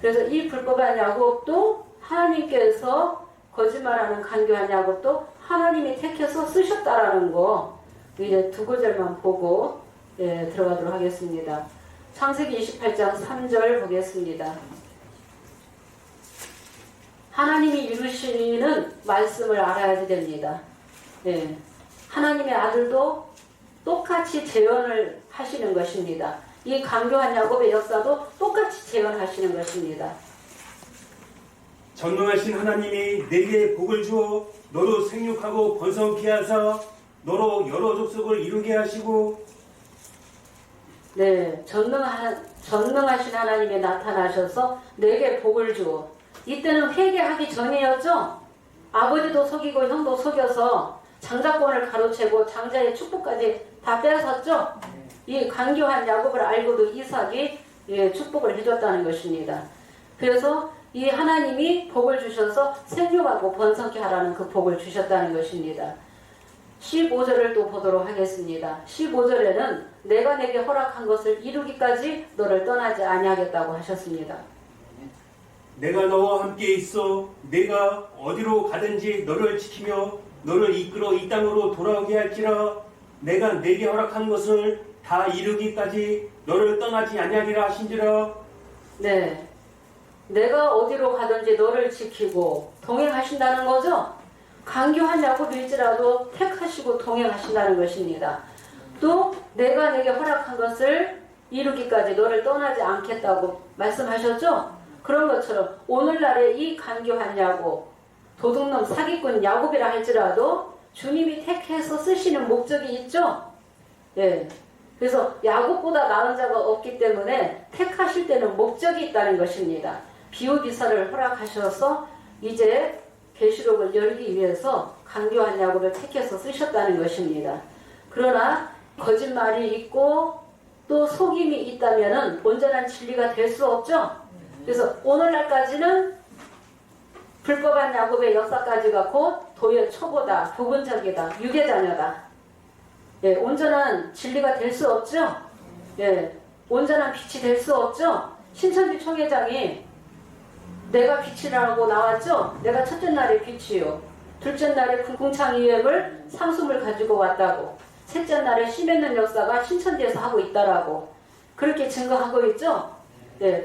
Speaker 1: 그래서 이 불법한 야곱도 하나님께서 거짓말하는 간교한 야곱도 하나님이 택해서 쓰셨다라는 거 이제 두 구절만 보고 들어가도록 하겠습니다. 창세기 28장 3절 보겠습니다. 하나님이 이루시는 말씀을 알아야 됩니다. 하나님의 아들도 똑같이 재현을 하시는 것입니다. 이 간교한 야곱의 역사도 똑같이 재현하시는 것입니다.
Speaker 2: 전능하신 하나님이 내게 복을 주어 너로 생육하고 번성케 하사 너로 여러 족속을 이루게 하시고
Speaker 1: 네, 전능하신 하나님이 나타나셔서 내게 복을 주어 이때는 회개하기 전이었죠. 아버지도 속이고 형도 속여서 장자권을 가로채고 장자의 축복까지 다 뺏었죠. 이 간교한 야곱을 알고도 이삭이 축복을 해줬다는 것입니다. 그래서 이 하나님이 복을 주셔서 생육하고 번성케 하라는 그 복을 주셨다는 것입니다. 15절을 또 보도록 하겠습니다. 15절에는 내가 내게 허락한 것을 이루기까지 너를 떠나지 아니하겠다고 하셨습니다.
Speaker 2: 내가 너와 함께 있어 내가 어디로 가든지 너를 지키며 너를 이끌어 이 땅으로 돌아오게 할지라 내가 내게 허락한 것을 다 이루기까지 너를 떠나지 아니하리라 하신지라.
Speaker 1: 네, 내가 어디로 가든지 너를 지키고 동행하신다는 거죠. 간교한 야곱일지라도 택하시고 동행하신다는 것입니다. 또 내가 내게 허락한 것을 이루기까지 너를 떠나지 않겠다고 말씀하셨죠. 그런 것처럼 오늘날의 이 간교한 야곱, 도둑놈 사기꾼 야곱이라 할지라도 주님이 택해서 쓰시는 목적이 있죠. 그래서 야곱보다 나은 자가 없기 때문에 택하실 때는 목적이 있다는 것입니다. 비유비사를 허락하셔서 이제 계시록을 열기 위해서 간교한 야곱을 택해서 쓰셨다는 것입니다. 그러나 거짓말이 있고 또 속임이 있다면 온전한 진리가 될 수 없죠. 그래서 오늘날까지는 불법한 야곱의 역사까지가 곧 도의 초보다, 부분적이다, 유괴자녀다. 온전한 진리가 될 수 없죠. 온전한 빛이 될 수 없죠. 신천지 총회장이 내가 빛이라고 나왔죠. 내가 첫째 날의 빛이요. 둘째 날에 궁창이획을 상숨을 가지고 왔다고. 셋째 날에 씨 맺는 역사가 신천지에서 하고 있다라고. 그렇게 증거하고 있죠.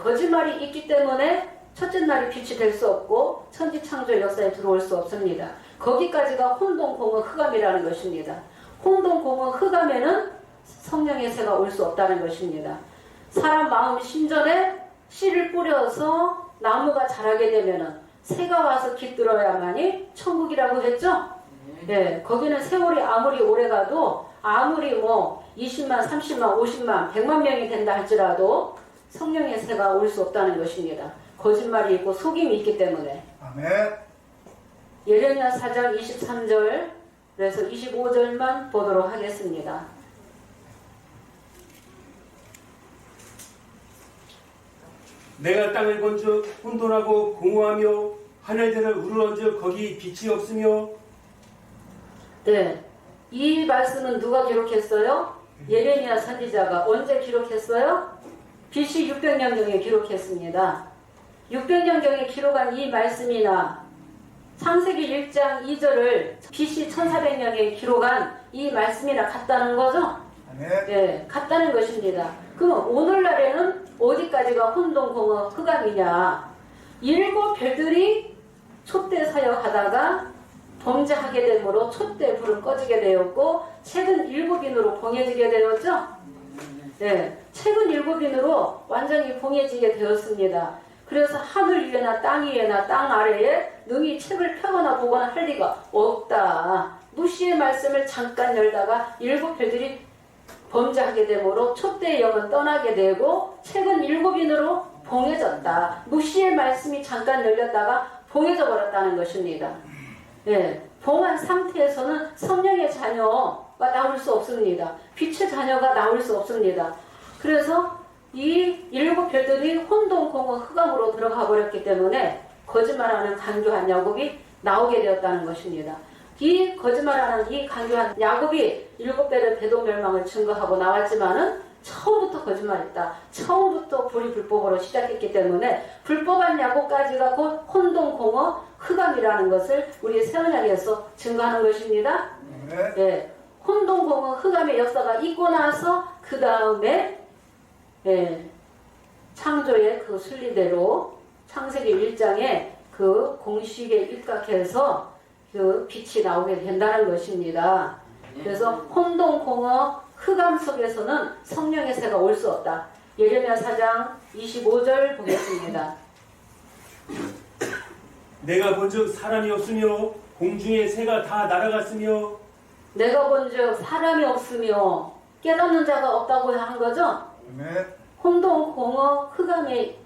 Speaker 1: 거짓말이 있기 때문에 첫째 날이 빛이 될 수 없고 천지창조의 역사에 들어올 수 없습니다. 거기까지가 혼동공허 흑암이라는 것입니다. 혼동공허 흑암에는 성령의 새가 올 수 없다는 것입니다. 사람 마음 심전에 씨를 뿌려서 나무가 자라게 되면은 새가 와서 깃들어야만이 천국이라고 했죠. 거기는 세월이 아무리 오래가도 아무리 20만, 30만, 50만, 100만 명이 된다 할지라도 성령의 새가 올 수 없다는 것입니다. 거짓말이 있고 속임이 있기 때문에.
Speaker 3: 아멘.
Speaker 1: 예레미야 4장 23절 그래서 25절만 보도록 하겠습니다.
Speaker 2: 내가 땅을 본즉 혼돈하고 공허하며 하늘들을 우러러즉 거기 빛이 없으며.
Speaker 1: 네, 이 말씀은 누가 기록했어요? 예레미야 선지자가. 언제 기록했어요? BC 600년경에 기록했습니다. 600년경에 기록한 이 말씀이나 창세기 1장 2절을 BC 1400년에 기록한 이 말씀이나 같다는 거죠?
Speaker 3: 아멘.
Speaker 1: 같다는 것입니다. 그럼 오늘날에는 어디까지가 혼동공허 흑암이냐? 7 별들이 촛대 사역하다가 범죄하게 되므로 촛대 불은 꺼지게 되었고 책은 7인으로 봉해지게 되었죠? 책은 7인으로 완전히 봉해지게 되었습니다. 그래서 하늘 위에나 땅 위에나 땅 아래에 능히 책을 펴거나 보거나 할 리가 없다. 무시의 말씀을 잠깐 열다가 일곱 별들이 범죄하게 되므로 촛대의 영은 떠나게 되고 책은 일곱인으로 봉해졌다. 무시의 말씀이 잠깐 열렸다가 봉해져 버렸다는 것입니다. 예, 봉한 상태에서는 성령의 자녀가 나올 수 없습니다. 빛의 자녀가 나올 수 없습니다. 그래서 이 일곱 별들이 혼돈공허 흑암으로 들어가 버렸기 때문에 거짓말하는 간교한 야곱이 나오게 되었다는 것입니다. 이 거짓말하는 이 간교한 야곱이 일곱 배의 배도 멸망을 증거하고 나왔지만은 처음부터 거짓말했다. 처음부터 불이 불법으로 시작했기 때문에 불법한 야곱까지가 곧 혼돈공허 흑암이라는 것을 우리 새언약에서 증거하는 것입니다. 예, 혼돈공허 흑암의 역사가 있고 나서 그 다음에 창조의 그 순리대로 창세기 1장에 그 공식에 입각해서 그 빛이 나오게 된다는 것입니다. 그래서 혼돈공허 흑암 속에서는 성령의 새가 올 수 없다. 예레미야 4장 25절 보겠습니다.
Speaker 2: 내가 본즉 사람이 없으며 공중의 새가 다 날아갔으며
Speaker 1: 내가 본즉 사람이 없으며 깨닫는 자가 없다고 한 거죠. 혼돈공허 흑암의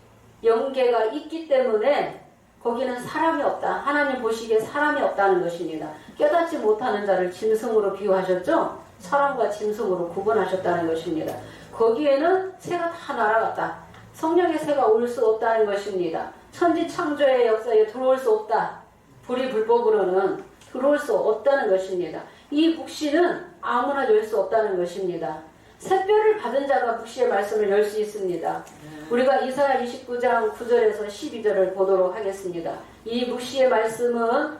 Speaker 1: 영계가 있기 때문에 거기는 사람이 없다. 하나님 보시기에 사람이 없다는 것입니다. 깨닫지 못하는 자를 짐승으로 비유하셨죠. 사람과 짐승으로 구분하셨다는 것입니다. 거기에는 새가 다 날아갔다. 성령의 새가 올 수 없다는 것입니다. 천지 창조의 역사에 들어올 수 없다. 불이 불법으로는 들어올 수 없다는 것입니다. 이 묵시는 아무나 열 수 없다는 것입니다. 새뼈를 받은 자가 묵시의 말씀을 열 수 있습니다. 우리가 이사야 29장 9절에서 12절을 보도록 하겠습니다. 이 묵시의 말씀은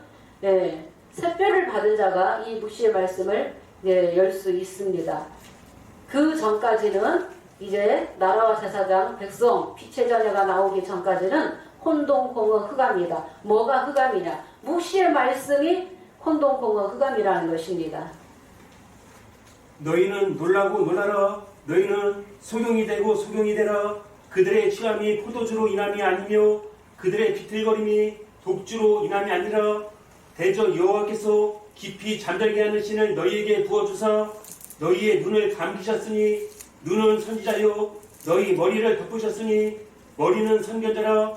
Speaker 1: 새뼈를 받은 자가 이 묵시의 말씀을 열 수 있습니다. 그 전까지는 이제 나라와 제사장, 백성, 빛의 자녀가 나오기 전까지는 혼돈공허 흑암이다. 뭐가 흑암이냐? 묵시의 말씀이 혼돈공허 흑암이라는 것입니다.
Speaker 2: 너희는 놀라고 놀라라. 너희는 소경이 되고 소경이 되라. 그들의 취함이 포도주로 인함이 아니며 그들의 비틀거림이 독주로 인함이 아니라 대저 여호와께서 깊이 잠들게 하는 신을 너희에게 부어주사 너희의 눈을 감기셨으니 눈은 선지자요 너희 머리를 덮으셨으니 머리는 선견자라.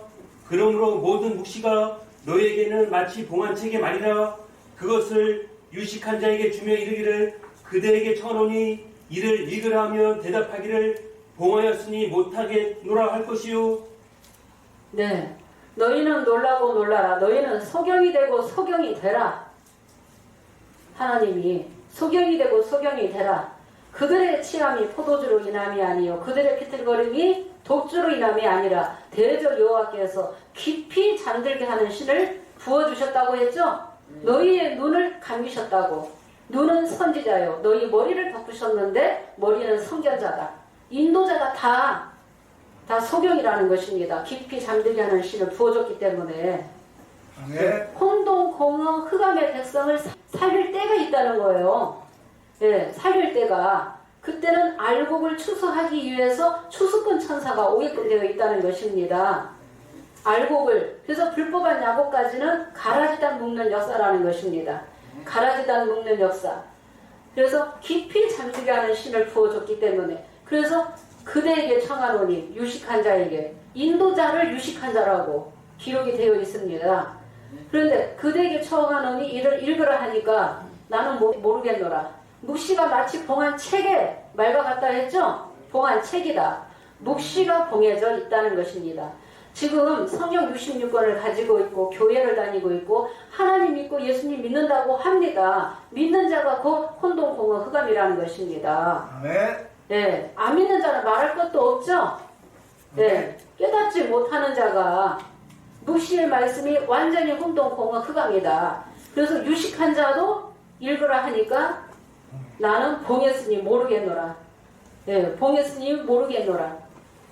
Speaker 2: 그러므로 모든 묵시가 너희에게는 마치 봉한 책의 말이라. 그것을 유식한 자에게 주며 이르기를 그대에게 청하노니 이를 읽으라 하면 대답하기를 봉하였으니 못하겠노라 할 것이요.
Speaker 1: 네, 너희는 놀라고 놀라라. 너희는 소경이 되고 소경이 되라. 하나님이 소경이 되고 소경이 되라. 그들의 취함이 포도주로 인함이 아니요 그들의 비틀거림이 독주로 인함이 아니라 대저 여호와께서 깊이 잠들게 하는 신을 부어주셨다고 했죠. 너희의 눈을 감기셨다고. 눈은 선지자요 너희 머리를 덮으셨는데 머리는 선견자다. 인도자가 다 소경이라는 것입니다. 깊이 잠들게 하는 신을 부어줬기 때문에 혼돈공허 흑암의 백성을 살릴 때가 있다는 거예요. 예, 살릴 때가 그때는 알곡을 추수하기 위해서 추수꾼 천사가 오게끔 되어 있다는 것입니다. 알곡을 그래서 불법한 야곱까지는 가라지단 묶는 역사라는 것입니다. 가라지단 묶는 역사. 그래서 깊이 잠들게 하는 신을 부어줬기 때문에 그래서 그대에게 청하노니 유식한 자에게 인도자를 유식한 자라고 기록이 되어 있습니다. 그런데 그대에게 청하노니 이를 읽으라 하니까 나는 모르겠노라. 묵시가 마치 봉한 책의 말과 같다 했죠? 봉한 책이다. 묵시가 봉해져 있다는 것입니다. 지금 성경 66권을 가지고 있고 교회를 다니고 있고 하나님 믿고 예수님 믿는다고 합니다. 믿는 자가 곧 혼돈공허 흑암이라는 것입니다. 네, 안 믿는 자는 말할 것도 없죠? 네, 깨닫지 못하는 자가 묵시의 말씀이 완전히 혼돈공허 흑암이다. 그래서 유식한 자도 읽으라 하니까 나는 봉했으니 모르겠노라. 네, 봉했으니 모르겠노라.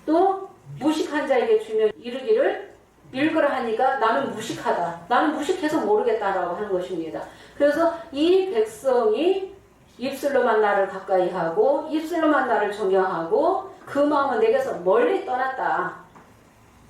Speaker 1: 또 무식한 자에게 주며 이르기를 읽으라 하니까 나는 무식하다. 나는 무식해서 모르겠다라고 하는 것입니다. 그래서 이 백성이 입술로만 나를 가까이 하고 입술로만 나를 존경하고 그 마음은 내게서 멀리 떠났다.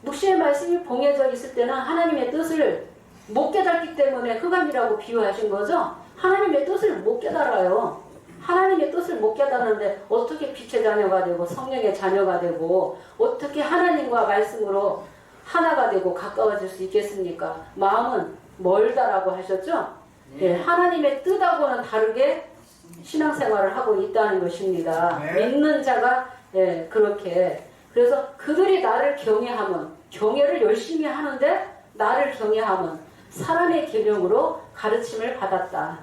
Speaker 1: 묵시의 말씀이 봉해져 있을 때는 하나님의 뜻을 못 깨닫기 때문에 흑암이라고 비유하신 거죠. 하나님의 뜻을 못 깨달아요. 하나님의 뜻을 못 깨닫는데 어떻게 빛의 자녀가 되고 성령의 자녀가 되고 어떻게 하나님과 말씀으로 하나가 되고 가까워질 수 있겠습니까? 마음은 멀다라고 하셨죠? 예, 하나님의 뜻하고는 다르게 신앙생활을 하고 있다는 것입니다. 믿는 자가 그렇게. 그래서 그들이 나를 경외하면, 경외를 열심히 하는데 나를 경외하면 사람의 계명으로 가르침을 받았다.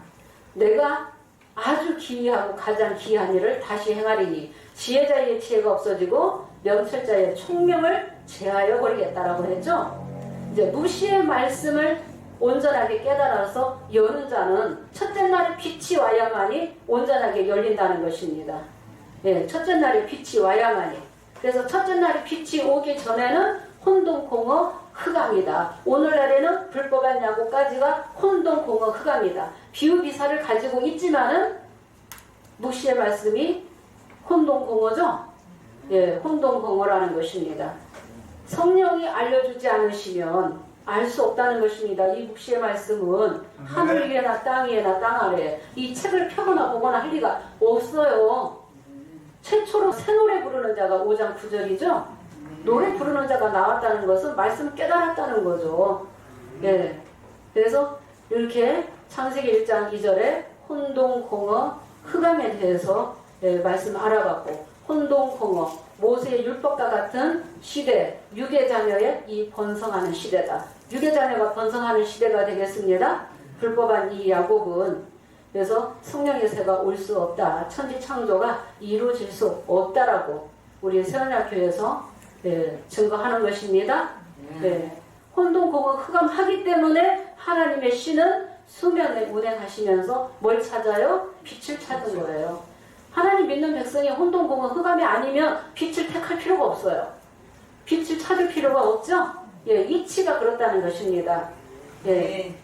Speaker 1: 내가 아주 기이하고 가장 기이한 일을 다시 행하리니 지혜자의 지혜가 없어지고 명철자의 총명을 제하여 버리겠다라고 했죠. 이제 무시의 말씀을 온전하게 깨달아서 여는 자는 첫째 날에 빛이 와야만이 온전하게 열린다는 것입니다. 예, 첫째 날에 빛이 와야만이. 그래서 첫째 날에 빛이 오기 전에는 혼돈공허 흑암이다. 오늘날에는 불법한 야고까지가 혼돈공허 흑암이다. 비유비사를 가지고 있지만은 묵시의 말씀이 혼돈공허죠. 예, 혼돈공허라는 것입니다. 성령이 알려주지 않으시면 알 수 없다는 것입니다. 이 묵시의 말씀은 하늘 위에나 땅 위에나 땅 아래 이 책을 펴거나 보거나 할 리가 없어요. 최초로 새 노래 부르는 자가 5장 9절이죠. 노래 부르는 자가 나왔다는 것은 말씀을 깨달았다는 거죠. 예. 그래서 이렇게 창세기 1장 2절에 혼동공허 흑암에 대해서 말씀 알아봤고, 혼동공허 모세의 율법과 같은 시대, 유괴자녀의 이 번성하는 시대다. 유괴자녀가 번성하는 시대가 되겠습니다. 불법한 이 야곱은. 그래서 성령의 세가 올 수 없다. 천지창조가 이루어질 수 없다라고 우리 세원야교에서 증거하는 것입니다. 혼돈공허 흑암하기 때문에 하나님의 신은 수면에 운행하시면서 뭘 찾아요? 빛을 찾은 거예요. 하나님 믿는 백성이 혼돈공허 흑암이 아니면 빛을 택할 필요가 없어요. 빛을 찾을 필요가 없죠? 이치가 그렇다는 것입니다.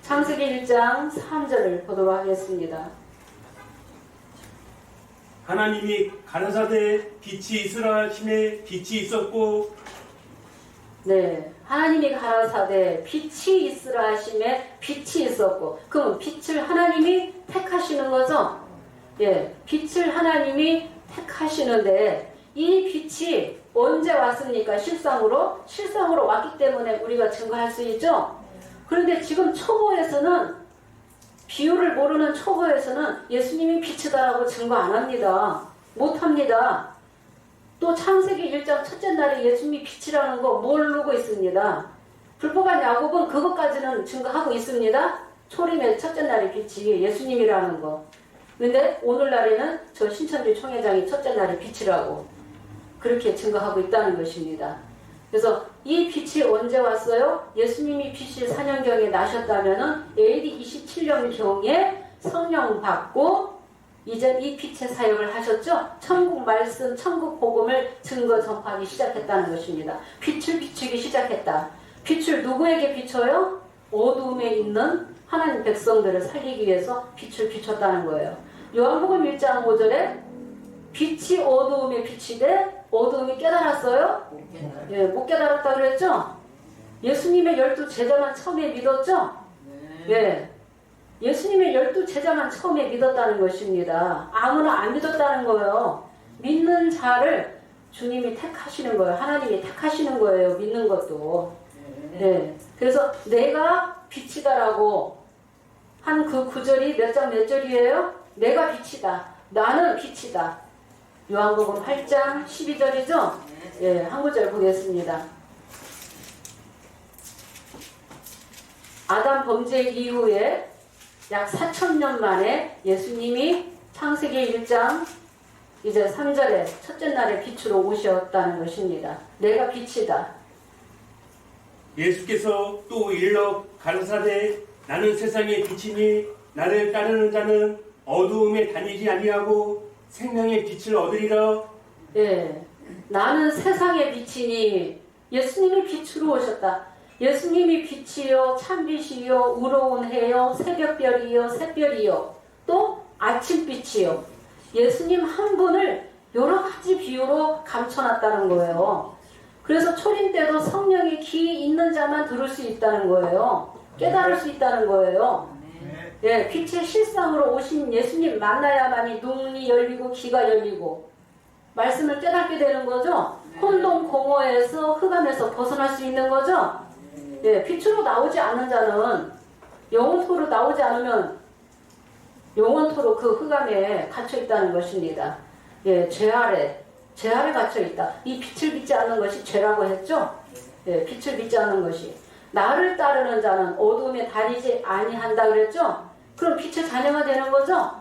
Speaker 1: 창세기 1장 3절을 보도록 하겠습니다.
Speaker 2: 하나님이 가라사대 빛이 있으라 하심에 빛이 있었고,
Speaker 1: 하나님이 가라사대 빛이 있으라 하심에 빛이 있었고, 그럼 빛을 하나님이 택하시는 거죠? 빛을 하나님이 택하시는데 이 빛이 언제 왔습니까? 실상으로 왔기 때문에 우리가 증거할 수 있죠? 그런데 지금 초보에서는, 비유를 모르는 초보에서는 예수님이 빛이다라고 증거 안 합니다. 못 합니다. 또 창세기 1장 첫째 날에 예수님이 빛이라는 거 모르고 있습니다. 불법한 야곱은 그것까지는 증거하고 있습니다. 초림의 첫째 날의 빛이 예수님이라는 거. 근데 오늘날에는 저 신천지 총회장이 첫째 날의 빛이라고 그렇게 증거하고 있다는 것입니다. 그래서 이 빛이 언제 왔어요? 예수님이 빛이 4년경에 나셨다면은 AD 27년경에 성령 받고 이제 이 빛의 사역을 하셨죠? 천국 말씀, 천국 복음을 증거 전파하기 시작했다는 것입니다. 빛을 비추기 시작했다. 빛을 누구에게 비춰요? 어두움에 있는 하나님 백성들을 살리기 위해서 빛을 비췄다는 거예요. 요한복음 1장 5절에 빛이 어두움에 비치되 어두움이 깨달았어요? 못 깨달았다 그랬죠? 예수님의 12제자만 처음에 믿었죠? 예수님의 12제자만 처음에 믿었다는 것입니다. 아무나 안 믿었다는 거예요. 믿는 자를 주님이 택하시는 거예요. 하나님이 택하시는 거예요. 믿는 것도. 그래서 내가 빛이다라고 한 그 구절이 몇 장 몇 절이에요? 내가 빛이다. 나는 빛이다. 요한복음 8장 12절이죠? 한 구절 보겠습니다. 아담 범죄 이후에 약 4,000년 만에 예수님이 창세기 1장 이제 3절에 첫째 날에 빛으로 오셨다는 것입니다. 내가 빛이다.
Speaker 2: 예수께서 또 일러 가라사대 나는 세상의 빛이니 나를 따르는 자는 어두움에 다니지 아니하고 생명의 빛을 얻으리라.
Speaker 1: 나는 세상의 빛이니 예수님이 빛으로 오셨다. 예수님이 빛이요 참빛이요 우러운 해요 새벽별이요 샛별이요 또 아침빛이요. 예수님 한 분을 여러 가지 비유로 감춰놨다는 거예요. 그래서 초림 때도 성령의 기 있는 자만 들을 수 있다는 거예요. 깨달을 수 있다는 거예요. 예, 빛의 실상으로 오신 예수님 만나야만이 눈이 열리고 귀가 열리고 말씀을 깨닫게 되는 거죠. 혼돈 공허에서 흑암에서 벗어날 수 있는 거죠. 예, 빛으로 나오지 않는 자는 영원토로 나오지 않으면 영원토로 그 흑암에 갇혀 있다는 것입니다. 예, 죄 아래 갇혀 있다. 이 빛을 믿지 않는 것이 죄라고 했죠. 예, 빛을 믿지 않는 것이. 나를 따르는 자는 어두움에 다니지 아니한다 그랬죠. 그럼 빛의 자녀가 되는 거죠.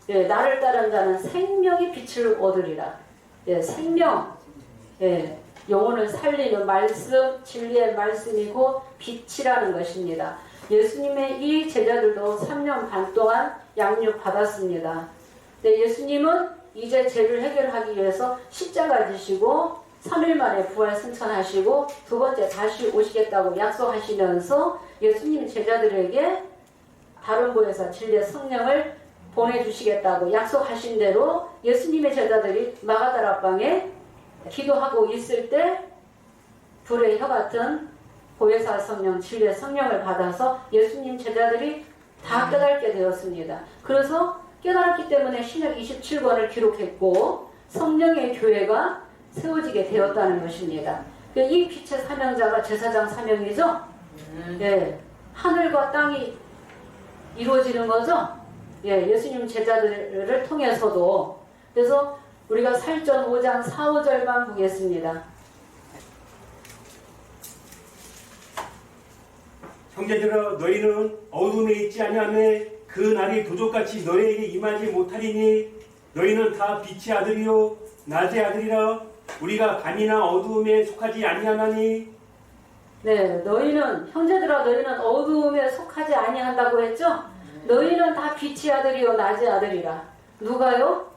Speaker 1: 예, 나를 따르는 자는 생명의 빛을 얻으리라. 예, 생명, 예, 영혼을 살리는 말씀, 진리의 말씀이고 빛이라는 것입니다. 예수님의 이 제자들도 3년 반 동안 양육 받았습니다. 네, 예수님은 이제 죄를 해결하기 위해서 십자가 지시고 3일 만에 부활 승천하시고 두 번째 다시 오시겠다고 약속하시면서 예수님 제자들에게 다른 곳에서 진리의 성령을 보내주시겠다고 약속하신 대로 예수님의 제자들이 마가다락방에 기도하고 있을 때 불의 혀 같은 보혜사 성령, 진리의 성령을 받아서 예수님 제자들이 다 깨닫게 되었습니다. 그래서 깨달았기 때문에 신약 27권을 기록했고 성령의 교회가 세워지게 되었다는 것입니다. 이 빛의 사명자가 제사장 사명이죠. 예, 하늘과 땅이 이루어지는 거죠. 예, 예수님 제자들을 통해서도. 그래서 우리가 살전 5장 4, 5절만 보겠습니다.
Speaker 2: 형제들아 너희는 어둠에 있지 아니하매 그 날이 도적같이 너희에게 임하지 못하리니 너희는 다 빛의 아들이요 낮의 아들이라 우리가 밤이나 어두움에 속하지 아니하나니.
Speaker 1: 네, 너희는 형제들아 너희는 어두움에 속하지 아니한다고 했죠? 너희는 다 빛의 아들이요 낮의 아들이라. 누가요?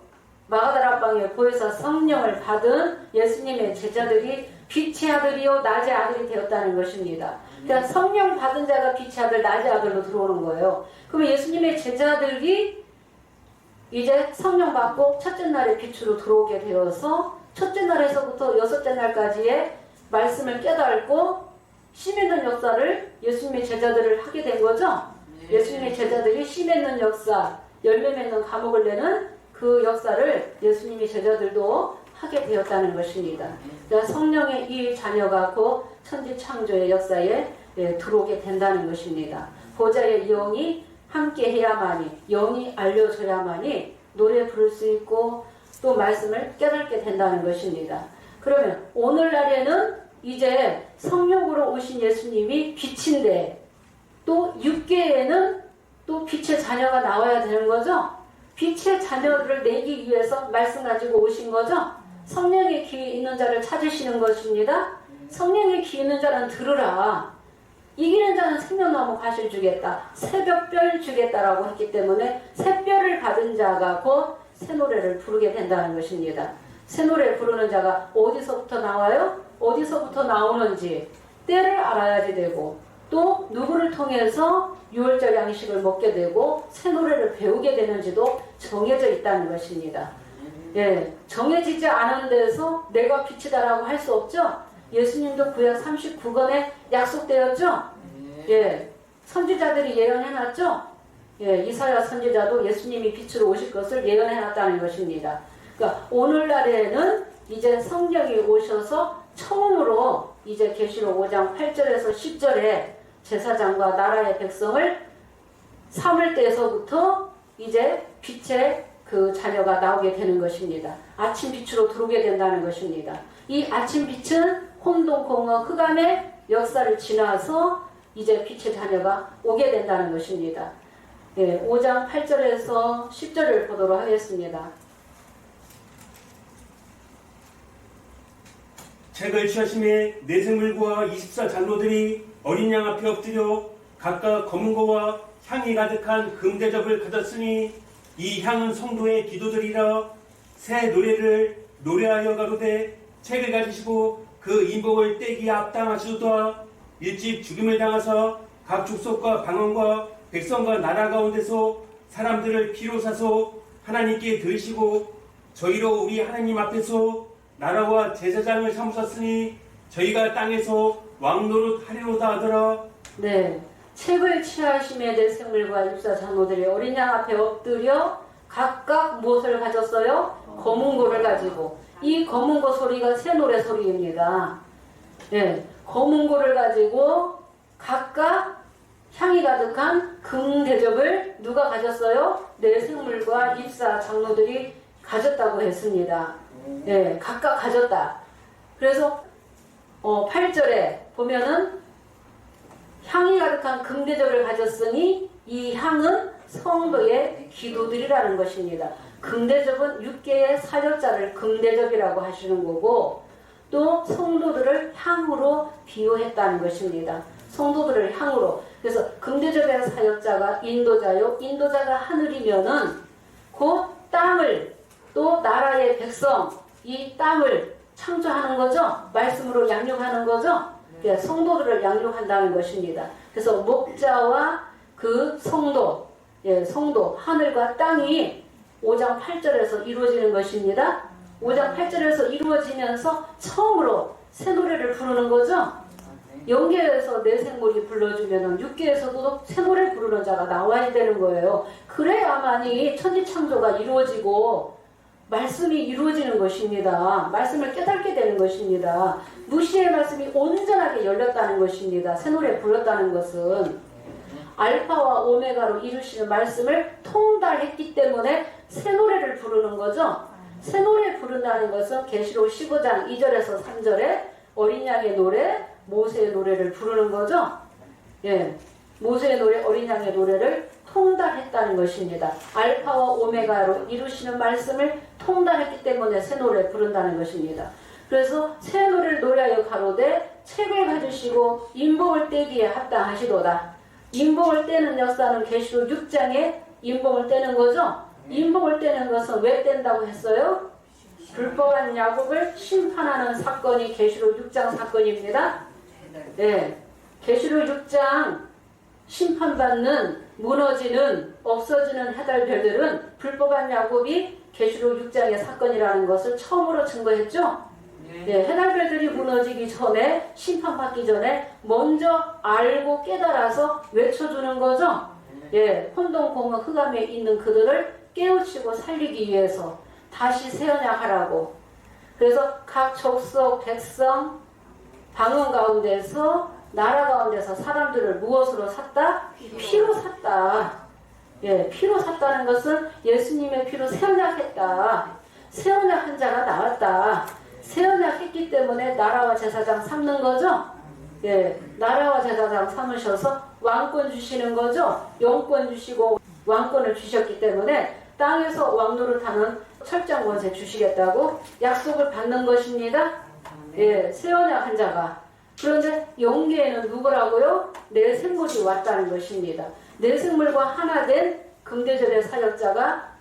Speaker 1: 마가다락방에 보혜사 성령을 받은 예수님의 제자들이 빛의 아들이요 낮의 아들이 되었다는 것입니다. 그러니까 성령 받은 자가 빛의 아들, 낮의 아들로 들어오는 거예요. 그러면 예수님의 제자들이 이제 성령 받고 첫째 날에 빛으로 들어오게 되어서 첫째 날에서부터 여섯째 날까지의 말씀을 깨닫고 씨 맺는 역사를 예수님의 제자들을 하게 된 거죠. 예수님의 제자들이 씨 맺는 역사, 열매 맺는 감옥을 내는 그 역사를 예수님의 제자들도 하게 되었다는 것입니다. 그러니까 성령의 이 자녀가 곧 천지 창조의 역사에 들어오게 된다는 것입니다. 보좌의 영이 함께 해야만이, 영이 알려줘야만이 노래 부를 수 있고 또 말씀을 깨닫게 된다는 것입니다. 그러면 오늘날에는 이제 성령으로 오신 예수님이 빛인데 또 육계에는 또 빛의 자녀가 나와야 되는 거죠. 빛의 자녀를 내기 위해서 말씀 가지고 오신 거죠. 성령의 귀 있는 자를 찾으시는 것입니다. 성령의 귀 있는 자는 들으라. 이기는 자는 생명나무 과실 주겠다. 새벽별 주겠다라고 했기 때문에 새별을 받은 자가 곧 새 노래를 부르게 된다는 것입니다. 새 노래 부르는 자가 어디서부터 나와요? 어디서부터 나오는지 때를 알아야지 되고 또 누구를 통해서 유월절 양식을 먹게 되고 새 노래를 배우게 되는지도 정해져 있다는 것입니다. 예, 정해지지 않은 데서 내가 빛이다라고 할 수 없죠. 예수님도 구약 39권에 약속되었죠. 예, 선지자들이 예언해놨죠. 예, 이사야 선지자도 예수님이 빛으로 오실 것을 예언해놨다는 것입니다. 그러니까 오늘날에는 이제 성령이 오셔서 처음으로 이제 계시록 5장 8절에서 10절에 제사장과 나라의 백성을 삼을 때에서부터 이제 빛의 그 자녀가 나오게 되는 것입니다. 아침 빛으로 들어오게 된다는 것입니다. 이 아침 빛은 혼돈, 공허, 흑암의 역사를 지나서 이제 빛의 자녀가 오게 된다는 것입니다. 예, 5장 8절에서 10절을 보도록 하겠습니다.
Speaker 2: 책을 취하심에 내생물과 24장로들이 어린 양 앞에 엎드려 각각 검은 거와 향이 가득한 금대접을 가졌으니 이 향은 성도의 기도들이라. 새 노래를 노래하여 가로되 책을 가지시고 그 인복을 떼기에 합당하시도다. 일찍 죽임을 당하사 각 족속과 방언과 백성과 나라 가운데서 사람들을 피로 사서 하나님께 드리시고 저희로 우리 하나님 앞에서 나라와 제사장을 삼으셨으니 저희가 땅에서 왕노릇 하리로다 하더라.
Speaker 1: 네, 책을 취하심에 내 생물과 입사 장로들이 어린 양 앞에 엎드려 각각 무엇을 가졌어요? 검은고를 가지고. 이 검은고 소리가 새노래 소리입니다. 예, 검은고를 가지고 각각 향이 가득한 금대접을 누가 가졌어요? 내 생물과 입사 장로들이 가졌다고 했습니다. 예, 각각 가졌다. 그래서 8절에 보면은 향이 가득한 금대접을 가졌으니 이 향은 성도의 기도들이라는 것입니다. 금대접은 6개의 사역자를 금대접이라고 하시는 거고, 또 성도들을 향으로 비유했다는 것입니다. 성도들을 향으로. 그래서 금대접의 사역자가 인도자요, 인도자가 하늘이면은 곧 땅을, 또 나라의 백성, 이 땅을 창조하는 거죠. 말씀으로 양육하는 거죠. 네, 성도들을 양육한다는 것입니다. 그래서 목자와 그 성도, 예, 성도, 하늘과 땅이 5장 8절에서 이루어지는 것입니다. 5장 8절에서 이루어지면서 처음으로 새 노래를 부르는 거죠. 영계에서 내 생물이 불러주면 6계에서도 새 노래 부르는 자가 나와야 되는 거예요. 그래야만이 천지창조가 이루어지고 말씀이 이루어지는 것입니다. 말씀을 깨닫게 되는 것입니다. 무시의 말씀이 온전하게 열렸다는 것입니다. 새 노래 불렀다는 것은 알파와 오메가로 이루시는 말씀을 통달했기 때문에 새 노래를 부르는 거죠. 새 노래 부른다는 것은 계시록 15장 2절에서 3절에 어린 양의 노래, 모세의 노래를 부르는 거죠. 예, 모세의 노래, 어린 양의 노래를 통달했다는 것입니다. 알파와 오메가로 이루시는 말씀을 통달했기 때문에 새 노래 부른다는 것입니다. 그래서 새 노래를 노래하여 가로되 책을 가지시고 인봉을 떼기에 합당하시도다. 인봉을 떼는 역사는 계시록 6장에 인봉을 떼는 거죠. 인봉을 떼는 것은 왜 뗀다고 했어요? 불법한 야곱을 심판하는 사건이 계시록 6장 사건입니다. 네, 계시록 6장 심판받는, 무너지는, 없어지는 해달별들은 불법한 야곱이 계시록 6장의 사건이라는 것을 처음으로 증거했죠. 네, 해달별들이 무너지기 전에, 심판받기 전에 먼저 알고 깨달아서 외쳐주는 거죠. 예, 혼돈공허 흑암에 있는 그들을 깨우치고 살리기 위해서 다시 새 언약하라고. 그래서 각 족속, 백성, 방언 가운데서, 나라 가운데서 사람들을 무엇으로 샀다? 피로 샀다. 예, 피로 샀다는 것은 예수님의 피로 새 언약했다. 새 언약한 자가 나왔다. 새 언약했기 때문에 나라와 제사장 삼는 거죠. 예, 나라와 제사장 삼으셔서 왕권 주시는 거죠. 영권 주시고 왕권을 주셨기 때문에 땅에서 왕노릇하는 철장 권세 주시겠다고 약속을 받는 것입니다. 예, 새 언약한 자가. 그런데 영계에는 누구라고요? 내 생물이 왔다는 것입니다. 내 생물과 하나 된 금대접의 사역자가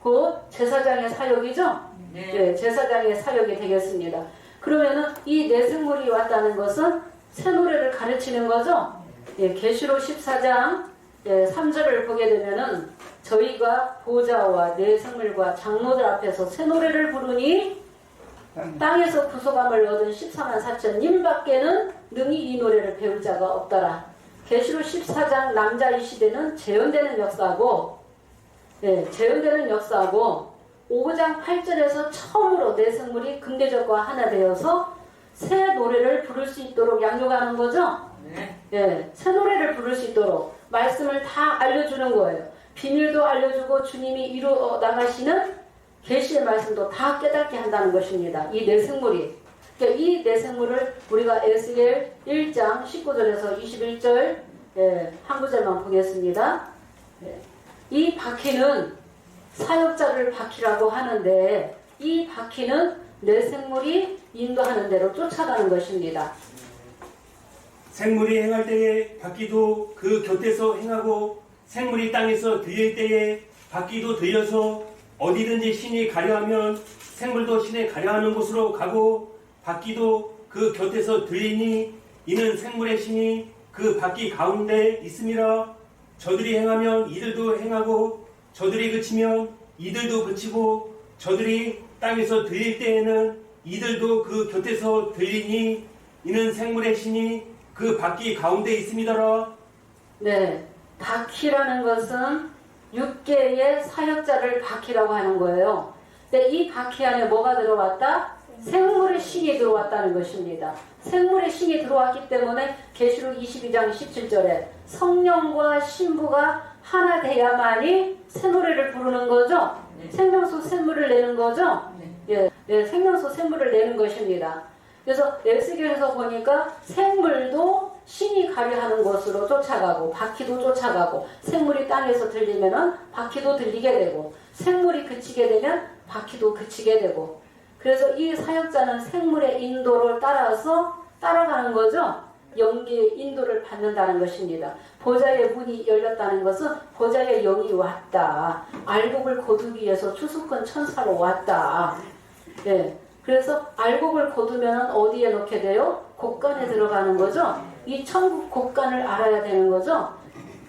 Speaker 1: 곧 제사장의 사역이죠? 네, 제사장의 사역이 되겠습니다. 그러면은 이 내 생물이 왔다는 것은 새 노래를 가르치는 거죠? 예, 계시록 14장 3절을 보게 되면은 저희가 보좌와 내 생물과 장로들 앞에서 새 노래를 부르니 땅에서 구속함을 얻은 14만 4천님 밖에는 능히 이 노래를 배울 자가 없더라. 계시록 14장 남자의 시대는 재현되는 역사고, 예, 재현되는 역사고, 5장 8절에서 처음으로 내 생물이 금대접과 하나 되어서 새 노래를 부를 수 있도록 양육하는 거죠. 예, 새 노래를 부를 수 있도록 말씀을 다 알려주는 거예요. 비밀도 알려주고 주님이 이루어 나가시는 계시의 말씀도 다 깨닫게 한다는 것입니다. 이 내 생물이. 그러니까 이 내 생물을 우리가 에스겔 1장 19절에서 21절 한 구절만 보겠습니다. 이 바퀴는 사역자를 바퀴라고 하는데 이 바퀴는 내 생물이 인도하는 대로 쫓아가는 것입니다.
Speaker 2: 생물이 행할 때에 바퀴도 그 곁에서 행하고 생물이 땅에서 들릴 때에 바퀴도 들려서 어디든지 신이 가려하면 생물도 신에 가려하는 곳으로 가고 바퀴도 그 곁에서 들리니 이는 생물의 신이 그 바퀴 가운데 있음이라. 저들이 행하면 이들도 행하고 저들이 그치면 이들도 그치고 저들이 땅에서 들릴 때에는 이들도 그 곁에서 들리니 이는 생물의 신이 그 바퀴 가운데 있음이더라.
Speaker 1: 네, 바퀴라는 것은 6개의 사역자를 바퀴라고 하는 거예요. 근데 이 바퀴 안에 뭐가 들어왔다? 생물의 신이 들어왔다는 것입니다. 생물의 신이 들어왔기 때문에 계시록 22장 17절에 성령과 신부가 하나 돼야만이 새 노래를 부르는 거죠. 생명수 샘물을 내는 거죠. 예, 생명수 샘물을 내는 것입니다. 그래서 에스겔에서 보니까 생물도 신이 가려하는 곳으로 쫓아가고 바퀴도 쫓아가고 생물이 땅에서 들리면은 바퀴도 들리게 되고 생물이 그치게 되면 바퀴도 그치게 되고 그래서 이 사역자는 생물의 인도를 따라서 따라가는 거죠. 영계의 인도를 받는다는 것입니다. 보좌의 문이 열렸다는 것은 보좌의 영이 왔다. 알곡을 거두기 위해서 추수꾼 천사로 왔다. 네. 그래서 알곡을 거두면 어디에 넣게 돼요? 곡간에 들어가는 거죠. 이 천국 곡간을 알아야 되는 거죠.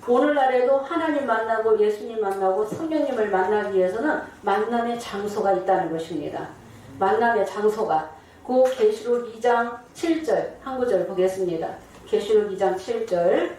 Speaker 1: 오늘날에도 하나님 만나고 예수님 만나고 성령님을 만나기 위해서는 만남의 장소가 있다는 것입니다. 만남의 장소가 그 계시록 2장 7절 한 구절 보겠습니다. 계시록 2장 7절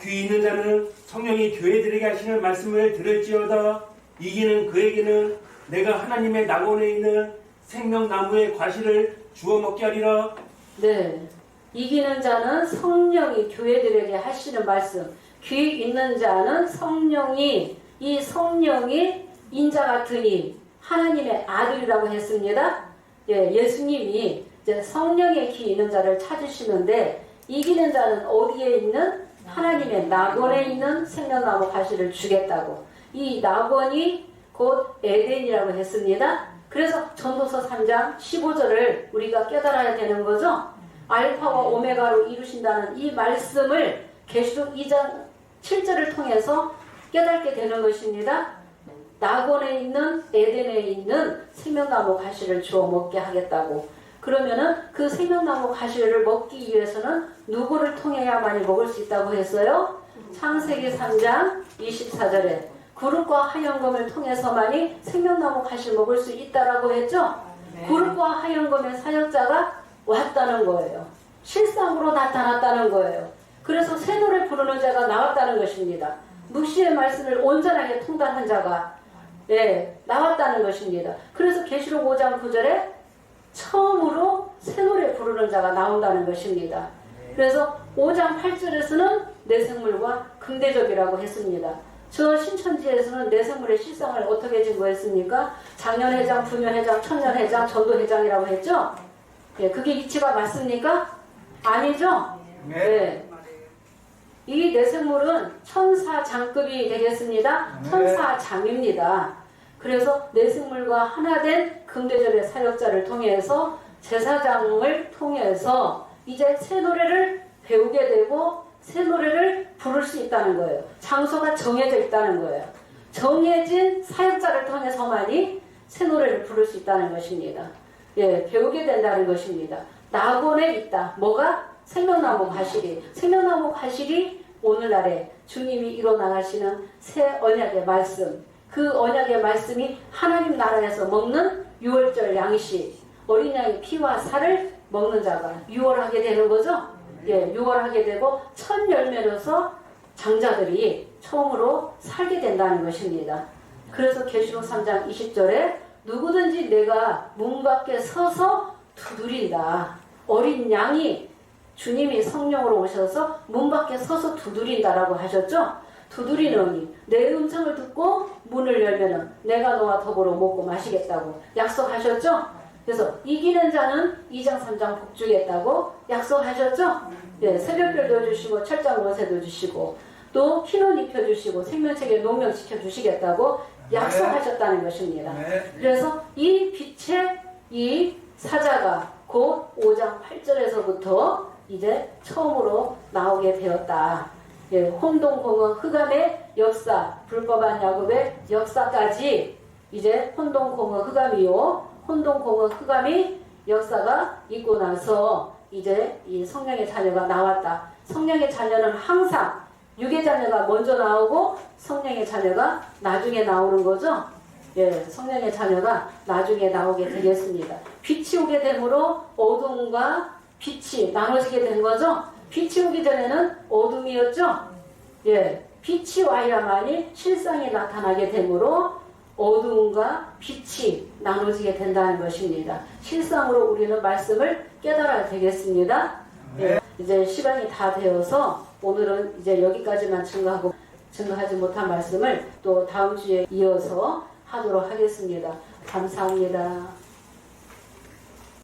Speaker 2: 귀 있는 자는 성령이 교회들에게 하시는 말씀을 들을지어다. 이기는 그에게는 내가 하나님의 낙원에 있는 생명나무의 과실을 주워 먹게 하리라.
Speaker 1: 네, 이기는 자는 성령이 교회들에게 하시는 말씀. 귀 있는 자는 성령이 이 성령이 인자 같으니 하나님의 아들이라고 했습니다. 예, 예수님이 이제 성령의 귀 있는 자를 찾으시는데 이기는 자는 어디에 있는 하나님의 낙원에 있는 생명나무 과실을 주겠다고. 이 낙원이 곧 에덴이라고 했습니다. 그래서 전도서 3장 15절을 우리가 깨달아야 되는 거죠. 알파와 오메가로 이루신다는 이 말씀을 계시록 2장 7절을 통해서 깨닫게 되는 것입니다. 낙원에 있는 에덴에 있는 생명나무 가시를 주워 먹게 하겠다고. 그러면은 그 생명나무 가시를 먹기 위해서는 누구를 통해야만이 먹을 수 있다고 했어요? 창세기 3장 24절에 구름과 하얀검을 통해서만이 생명나무 가시를 먹을 수 있다라고 했죠? 네. 구름과 하얀검의 사역자가 왔다는 거예요. 실상으로 나타났다는 거예요. 그래서 새 노래 부르는 자가 나왔다는 것입니다. 묵시의 말씀을 온전하게 통달한 자가 나왔다는 것입니다. 그래서 계시록 5장 9절에 처음으로 새 노래 부르는 자가 나온다는 것입니다. 그래서 5장 8절에서는 내생물과 긍대접이라고 했습니다. 저 신천지에서는 내생물의 실상을 어떻게 증거했습니까? 장년회장, 부녀회장, 천년회장, 전도회장이라고 했죠? 예, 그게 위치가 맞습니까? 아니죠? 네. 이 내생물은 천사장급이 되겠습니다. 천사장입니다. 그래서 내생물과 하나된 긍대접의 사역자를 통해서 제사장을 통해서 이제 새 노래를 배우게 되고 새 노래를 부를 수 있다는 거예요. 장소가 정해져 있다는 거예요. 정해진 사역자를 통해서만이 새 노래를 부를 수 있다는 것입니다. 예, 배우게 된다는 것입니다. 낙원에 있다. 뭐가? 생명나무 과실이. 생명나무 과실이 오늘날에 주님이 이뤄나가시는 새 언약의 말씀. 그 언약의 말씀이 하나님 나라에서 먹는 유월절 양식. 어린 양의 피와 살을 먹는 자가 유월하게 되는 거죠. 예, 유월하게 되고 첫 열매로서 장자들이 처음으로 살게 된다는 것입니다. 그래서 계시록 3장 20절에 누구든지 내가 문 밖에 서서 두드린다. 어린 양이 주님이 성령으로 오셔서 문 밖에 서서 두드린다라고 하셨죠. 두드리노니 내 음성을 듣고 문을 열면은 내가 너와 더불어 먹고 마시겠다고 약속하셨죠. 그래서 이기는 자는 2장 3장 복 주겠다고 약속하셨죠. 예, 새벽별도 주시고 철장 원세도 주시고 또 흰옷 입혀주시고 생명책에 농명시켜 주시겠다고 약속하셨다는 것입니다. 그래서 이 빛의 이 사자가 곧 5장 8절에서부터 이제 처음으로 나오게 되었다. 예, 혼동공허 흑암의 역사, 불법한 야곱의 역사까지 이제 혼동공허 흑암이요. 혼동공허 흑암이 역사가 있고 나서 이제 이 성령의 자녀가 나왔다. 성령의 자녀는 항상 육의 자녀가 먼저 나오고 성령의 자녀가 나중에 나오는 거죠. 성령의 자녀가 나중에 나오게 되겠습니다. 빛이 오게 되므로 어둠과 빛이 나눠지게 된 거죠. 빛이 오기 전에는 어둠이었죠. 빛이 와야만이 실상이 나타나게 되므로 어둠과 빛이 나눠지게 된다는 것입니다. 실상으로 우리는 말씀을 깨달아야 되겠습니다. 이제 시간이 다 되어서 오늘은 이제 여기까지만 증거하지 못한 말씀을 또 다음 주에 이어서 하도록 하겠습니다. 감사합니다.